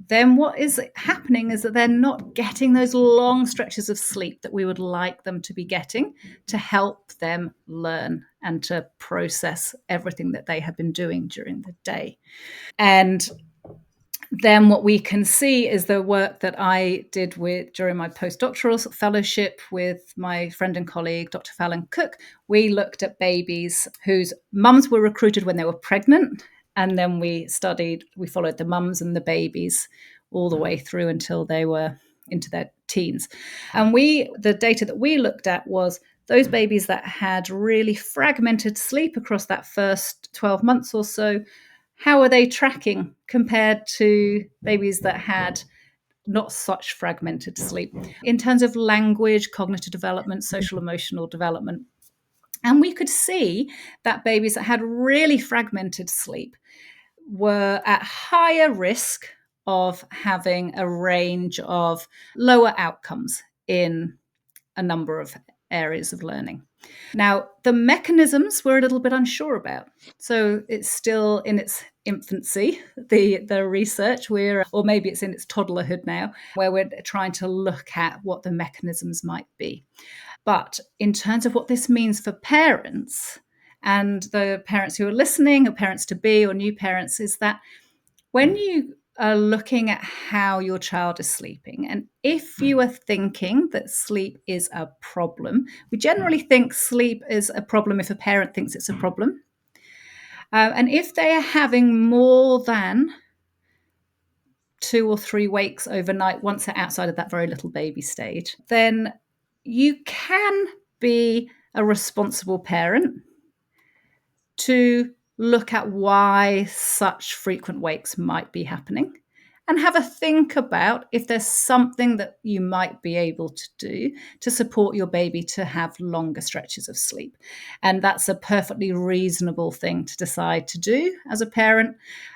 Then what is happening is that they're not getting those long stretches of sleep that we would like them to be getting to help them learn and to process everything that they have been doing during the day. And then what we can see is the work that I did during my postdoctoral fellowship with my friend and colleague, Dr. Fallon Cook. We looked at babies whose mums were recruited when they were pregnant. And then we followed the mums and the babies all the way through until they were into their teens. And the data that we looked at was those babies that had really fragmented sleep across that first 12 months or so. How are they tracking compared to babies that had not such fragmented sleep in terms of language, cognitive development, social emotional development? And we could see that babies that had really fragmented sleep were at higher risk of having a range of lower outcomes in a number of areas of learning. Now, the mechanisms we're a little bit unsure about. So it's still in its infancy, the research, or maybe it's in its toddlerhood now, where we're trying to look at what the mechanisms might be. But in terms of what this means for parents and the parents who are listening, or parents to be, or new parents, is that when you are looking at how your child is sleeping, and if you are thinking that sleep is a problem, we generally think sleep is a problem if a parent thinks it's a problem. And if they are having more than 2 or 3 wakes overnight, once they're outside of that very little baby stage, then you can be a responsible parent to look at why such frequent wakes might be happening and have a think about if there's something that you might be able to do to support your baby to have longer stretches of sleep. And that's a perfectly reasonable thing to decide to do as a parent,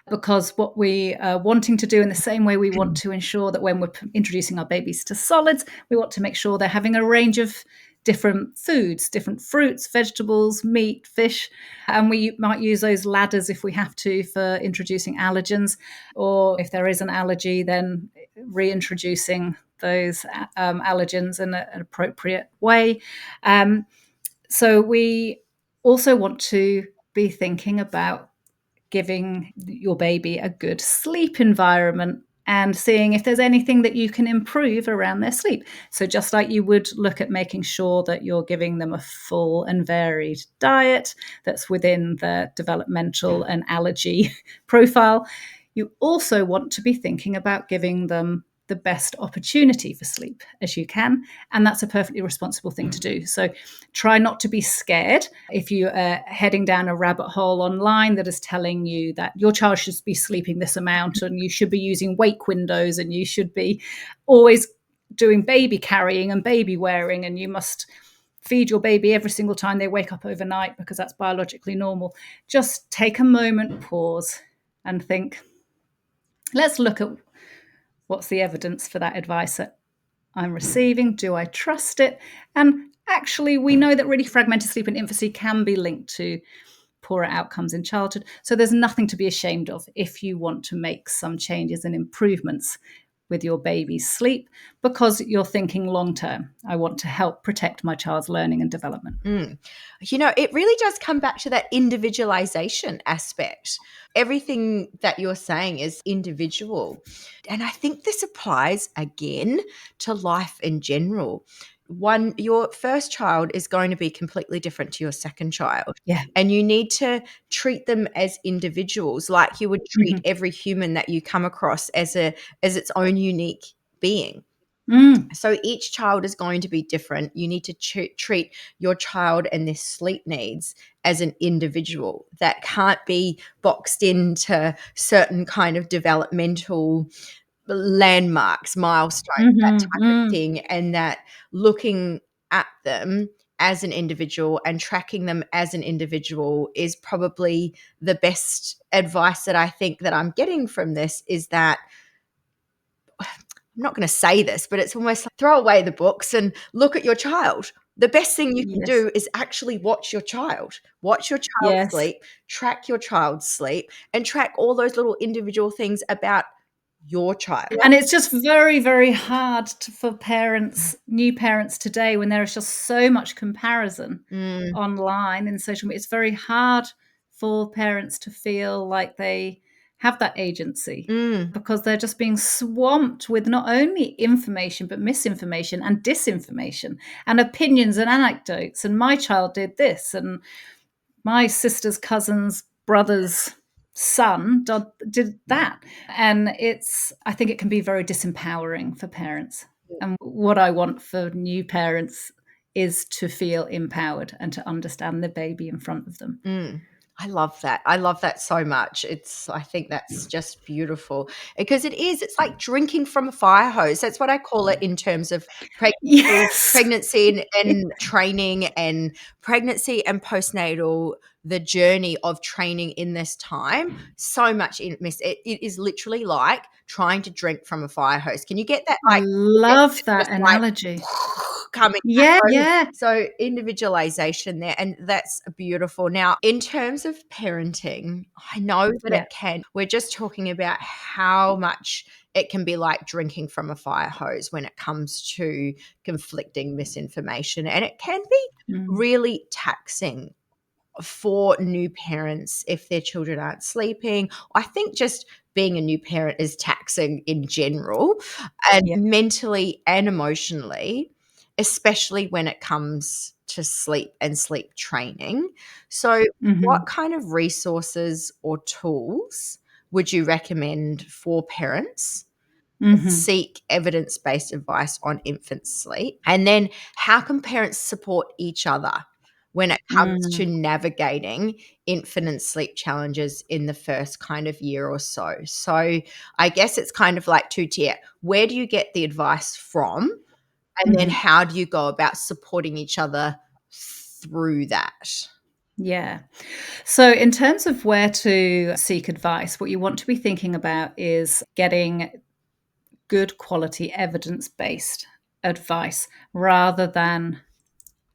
because what we are wanting to do, in the same way we want to ensure that when we're introducing our babies to solids, we want to make sure they're having a range of different foods, different fruits, vegetables, meat, fish. And we might use those ladders if we have to for introducing allergens, or if there is an allergy, then reintroducing those allergens in an appropriate way. So we also want to be thinking about giving your baby a good sleep environment and seeing if there's anything that you can improve around their sleep. So just like you would look at making sure that you're giving them a full and varied diet that's within the developmental and allergy profile, you also want to be thinking about giving them the best opportunity for sleep as you can. And that's a perfectly responsible thing to do. So try not to be scared if you are heading down a rabbit hole online that is telling you that your child should be sleeping this amount and you should be using wake windows and you should be always doing baby carrying and baby wearing and you must feed your baby every single time they wake up overnight because that's biologically normal. Just take a moment, pause, and think, let's look at what's the evidence for that advice that I'm receiving? Do I trust it? And actually, we know that really fragmented sleep in infancy can be linked to poorer outcomes in childhood. So there's nothing to be ashamed of if you want to make some changes and improvements with your baby's sleep, because you're thinking long term. I want to help protect my child's learning and development. It really does come back to that individualization aspect. Everything that you're saying is individual. And I think this applies again to life in general. Your first child is going to be completely different to your second child. Yeah. And you need to treat them as individuals, like you would treat every human that you come across as its own unique being. So each child is going to be different. You need to treat your child and their sleep needs as an individual that can't be boxed into certain kind of developmental landmarks, milestones, that type of thing, and that looking at them as an individual and tracking them as an individual is probably the best advice that I think that I'm getting from this. Is that I'm not going to say this, but it's almost like throw away the books and look at your child. The best thing you can do is actually watch your child. Watch your child sleep, track your child's sleep, and track all those little individual things about your child. And it's just very, very hard for parents, new parents today, when there is just so much comparison online and social media. It's very hard for parents to feel like they have that agency because they're just being swamped with not only information, but misinformation and disinformation and opinions and anecdotes. And my child did this, and my sister's cousin's brother's son did that. And I think it can be very disempowering for parents. And what I want for new parents is to feel empowered and to understand the baby in front of them. I love that. I love that so much. I think that's just beautiful because it's like drinking from a fire hose. That's what I call it in terms of pregnancy and training, and pregnancy and postnatal the journey of training in this time, so much it is literally like trying to drink from a fire hose. Can you get that, I like, love that just like analogy. coming Yeah, out? yeah, So individualization there, and that's beautiful. Now, in terms of parenting, I know that yeah. we're just talking about how much it can be like drinking from a fire hose when it comes to conflicting misinformation, and it can be Mm, really taxing for new parents if their children aren't sleeping. I think just being a new parent is taxing in general, and yeah. mentally and emotionally, especially when it comes to sleep and sleep training. So, what Mhm, kind of resources or tools would you recommend for parents to mhm, seek evidence-based advice on infant sleep? And then how can parents support each other when it comes to mm. navigating infant and sleep challenges in the first kind of year or so? So I guess it's kind of like two-tier. Where do you get the advice from? And then Mhm. how do you go about supporting each other through that? Yeah. So, in terms of where to seek advice, what you want to be thinking about is getting good quality evidence based advice rather than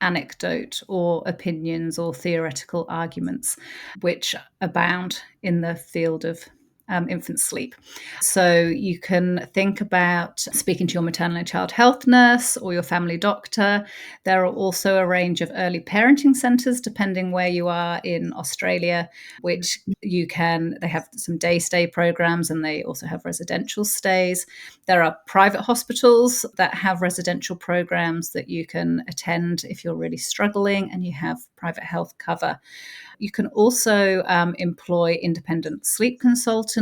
anecdote or opinions or theoretical arguments, which abound in the field of infant sleep. So you can think about speaking to your maternal and child health nurse or your family doctor. There are also a range of early parenting centres, depending where you are in Australia, which they have some day stay programs and they also have residential stays. There are private hospitals that have residential programs that you can attend if you're really struggling and you have private health cover. You can also employ independent sleep consultants.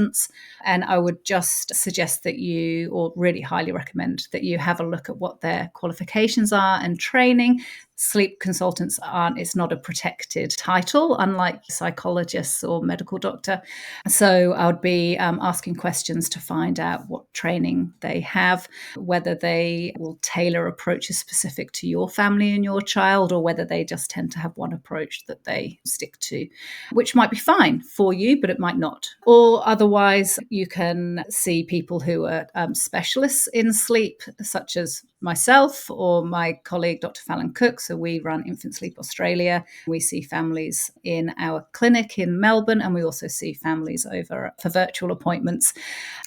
And I would just suggest that you, or really highly recommend that you have a look at what their qualifications are and training. Sleep consultants it's not a protected title, unlike psychologists or medical doctor. So I would be asking questions to find out what training they have, whether they will tailor approaches specific to your family and your child, or whether they just tend to have one approach that they stick to, which might be fine for you, but it might not. Or otherwise, you can see people who are specialists in sleep, such as myself or my colleague, Dr. Fallon Cook. So we run Infant Sleep Australia. We see families in our clinic in Melbourne, and we also see families over for virtual appointments.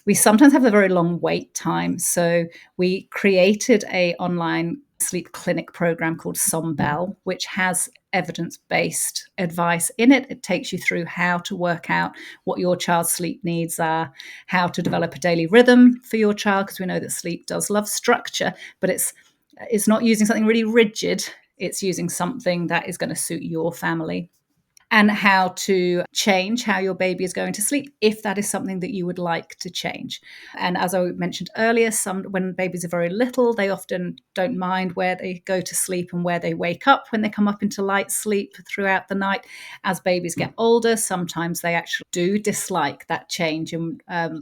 We sometimes have a very long wait time. So we created a online sleep clinic program called Sombel, which has evidence-based advice in it. It takes you through how to work out what your child's sleep needs are, how to develop a daily rhythm for your child, because we know that sleep does love structure, but it's not using something really rigid. It's using something that is going to suit your family, and how to change how your baby is going to sleep if that is something that you would like to change. And as I mentioned earlier, when babies are very little, they often don't mind where they go to sleep and where they wake up when they come up into light sleep throughout the night. As babies get older, sometimes they actually do dislike that change in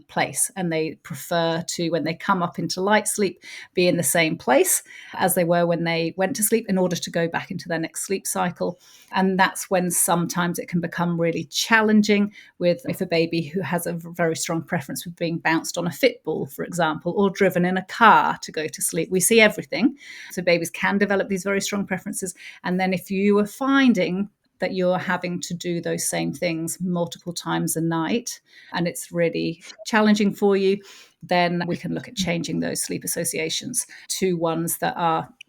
place, and they prefer to, when they come up into light sleep, be in the same place as they were when they went to sleep in order to go back into their next sleep cycle. And that's when sometimes it can become really challenging with if a baby who has a very strong preference for being bounced on a fitball, for example, or driven in a car to go to sleep. We see everything. So babies can develop these very strong preferences. And then if you are finding that you're having to do those same things multiple times a night and it's really challenging for you, then we can look at changing those sleep associations to ones that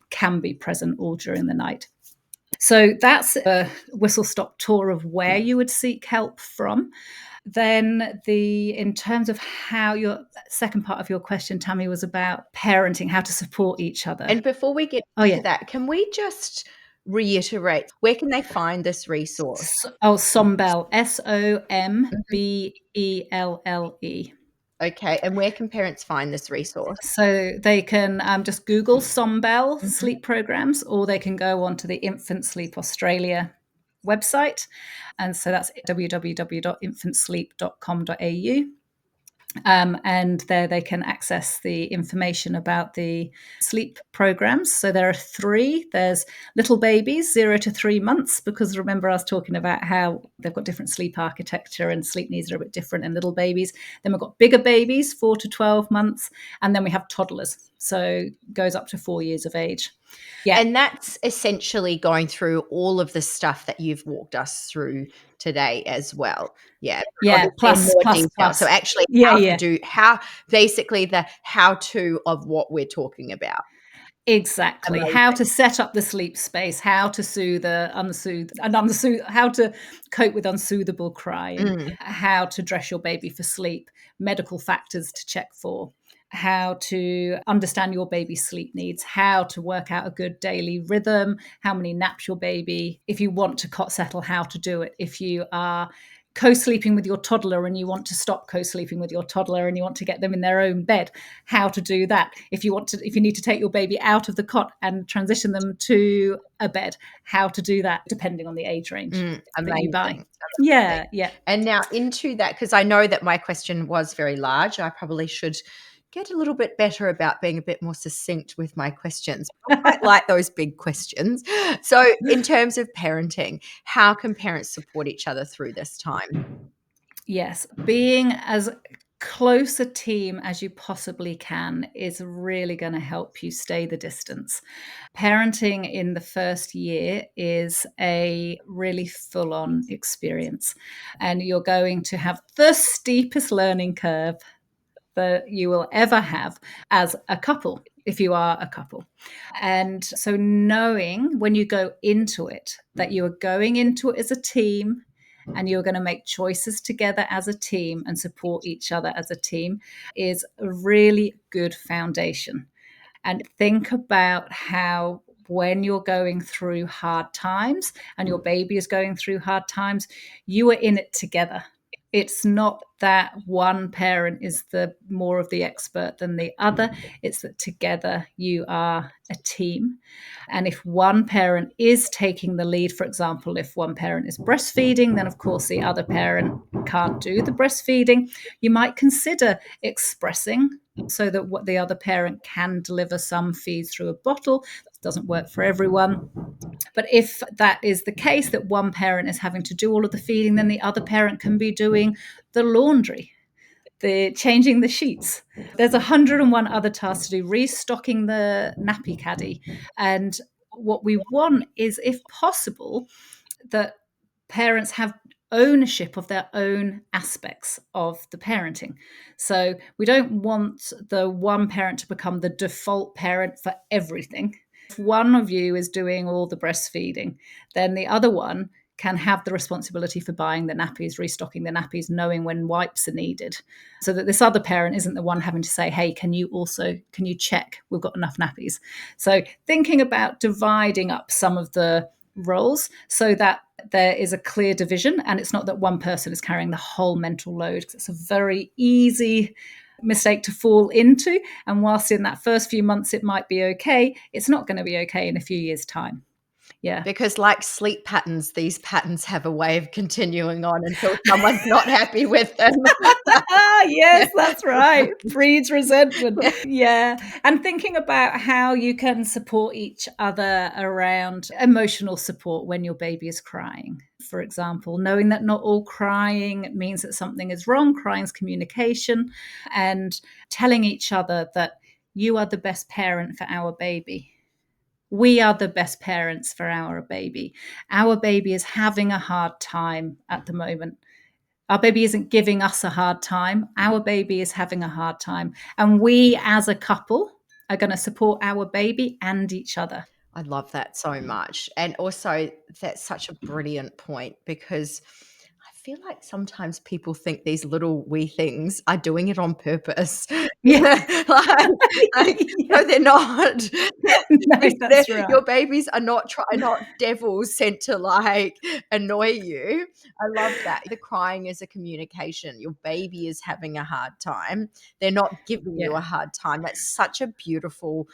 can be present all during the night. So that's a whistle stop tour of where you would seek help from. Then in terms of how your second part of your question, Tammy, was about parenting, how to support each other. And before we get Oh yeah. to that, can we just reiterate where can they find this resource? Sombel, Mhm. Sombelle. Okay, and where can parents find this resource? So they can just Google Sombel Mhm. sleep programs, or they can go onto the Infant Sleep Australia website. And so that's www.infantsleep.com.au. And there they can access the information about the sleep programs. So there are 3. There's little babies, 0 to 3 months, because remember I was talking about how they've got different sleep architecture and sleep needs are a bit different in little babies. Then we've got bigger babies, 4 to 12 months, and then we have toddlers. So goes up to 4 years of age. Yeah. And that's essentially going through all of the stuff that you've walked us through today as well. Yeah, but Yeah. obviously in more detail. So Plus. actually Yeah. basically the how to of what we're talking about. Exactly. How Amazing. to set up the sleep space, how to how to cope with unsoothable crying, Mm. how to dress your baby for sleep, medical factors to check for, how to understand your baby's sleep needs, how to work out a good daily rhythm, how many naps your baby, if you want to cot settle, how to do it, if you are co-sleeping with your toddler and you want to stop co-sleeping with your toddler and you want to get them in their own bed, how to do that, if you need to take your baby out of the cot and transition them to a bed, how to do that depending on the age range that you buy. Amazing. Yeah. And now into that, because I know that my question was very large. I probably should get a little bit better about being a bit more succinct with my questions. I quite like those big questions. So in terms of parenting, how can parents support each other through this time? Yes, being as close a team as you possibly can is really going to help you stay the distance. Parenting in the first year is a really full on experience, and you're going to have the steepest learning curve that you will ever have as a couple, if you are a couple. And so, knowing when you go into it that you are going into it as a team and you're going to make choices together as a team and support each other as a team is a really good foundation. And think about how when you're going through hard times and your baby is going through hard times, you are in it together. It's not that one parent is the more of the expert than the other. It's that together you are a team. And if one parent is taking the lead, for example, if one parent is breastfeeding, then of course the other parent can't do the breastfeeding. You might consider expressing so that what the other parent can deliver some feeds through a bottle. That doesn't work for everyone. But if that is the case, that one parent is having to do all of the feeding, then the other parent can be doing the laundry, the changing the sheets. There's 101 other tasks to do, restocking the nappy caddy. And what we want is, if possible, that parents have ownership of their own aspects of the parenting. So we don't want the one parent to become the default parent for everything. If one of you is doing all the breastfeeding, then the other one can have the responsibility for buying the nappies, restocking the nappies, knowing when wipes are needed, so that this other parent isn't the one having to say, hey, can you check we've got enough nappies? So thinking about dividing up some of the roles so that there is a clear division and it's not that one person is carrying the whole mental load, because it's a very easy mistake to fall into. And whilst in that first few months it might be okay, it's not going to be okay in a few years' time. Yeah. Because like sleep patterns, these patterns have a way of continuing on until someone's not happy with them. Yes, that's right. Breeds resentment. Yeah. And thinking about how you can support each other around emotional support when your baby is crying. For example, knowing that not all crying means that something is wrong. Crying is communication, and telling each other that you are the best parent for our baby. We are the best parents for our baby. Our baby is having a hard time at the moment. Our baby isn't giving us a hard time. Our baby is having a hard time. And we as a couple are going to support our baby and each other. I love that so much. And also, that's such a brilliant point, because I feel like sometimes people think these little wee things are doing it on purpose. Yeah. No, they're not. No, that's right. Your babies are not devils sent to like annoy you. I love that. The crying is a communication. Your baby is having a hard time. They're not giving you Yeah. a hard time. That's such a beautiful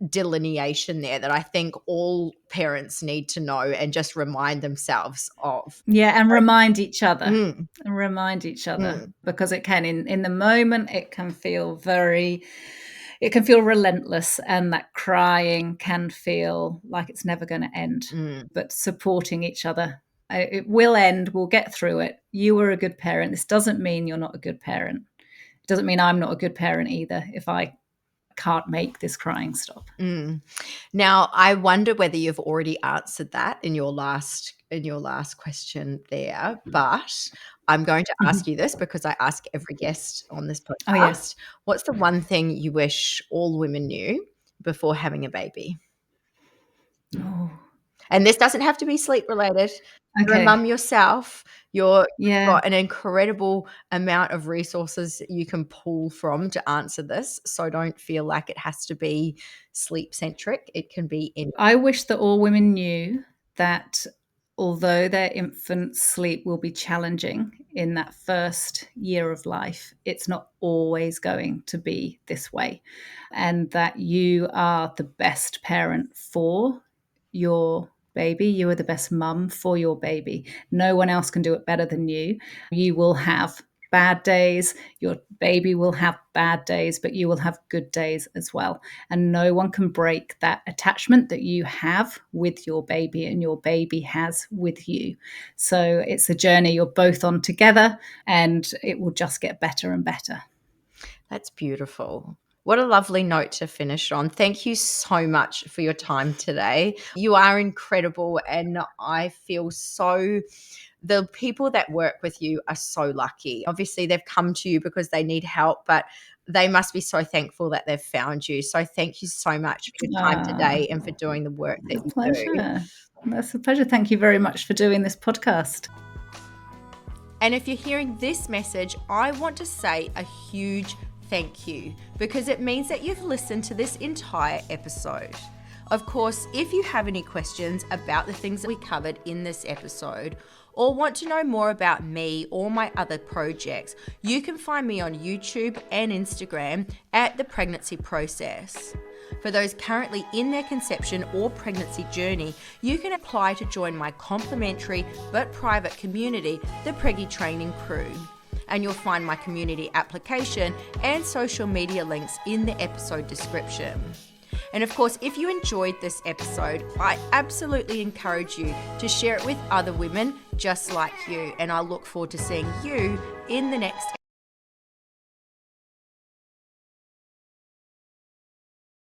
delineation there that I think all parents need to know and just remind themselves of. Yeah, and remind each other. Mm, And remind each other, mm, because it can, in the moment, it can feel relentless, and that crying can feel like it's never going to end. mm, But supporting each other, it will end. We'll get through it. You were a good parent. This doesn't mean you're not a good parent. It doesn't mean I'm not a good parent either if I can't make this crying stop. mm. Now, I wonder whether you've already answered that in your last question there, but I'm going to ask you this because I ask every guest on this Oh, yeah. podcast. What's the one thing you wish all women knew before having a baby? Oh, And this doesn't have to be sleep related. You're a okay. mum yourself. You've Yeah. got an incredible amount of resources you can pull from to answer this. So don't feel like it has to be sleep centric. It can be any. I wish that all women knew that although their infant sleep will be challenging in that first year of life, it's not always going to be this way. And that you are the best parent for your baby. You are the best mum for your baby. No one else can do it better than you. You will have bad days. Your baby will have bad days, but you will have good days as well. And no one can break that attachment that you have with your baby and your baby has with you. So it's a journey you're both on together, and it will just get better and better. That's beautiful. What a lovely note to finish on. Thank you so much for your time today. You are incredible, and I feel so. The people that work with you are so lucky. Obviously, they've come to you because they need help, but they must be so thankful that they've found you. So thank you so much for your time Ah, today and for doing the work that a you do. pleasure. That's a pleasure. Thank you very much for doing this podcast. And if you're hearing this message, I want to say a huge thank you, because it means that you've listened to this entire episode. Of course, if you have any questions about the things that we covered in this episode, or want to know more about me or my other projects, you can find me on YouTube and Instagram at The Pregnancy Process. For those currently in their conception or pregnancy journey, you can apply to join my complimentary but private community, the Preggy Training Crew. And you'll find my community application and social media links in the episode description. And of course, if you enjoyed this episode, I absolutely encourage you to share it with other women just like you. And I look forward to seeing you in the next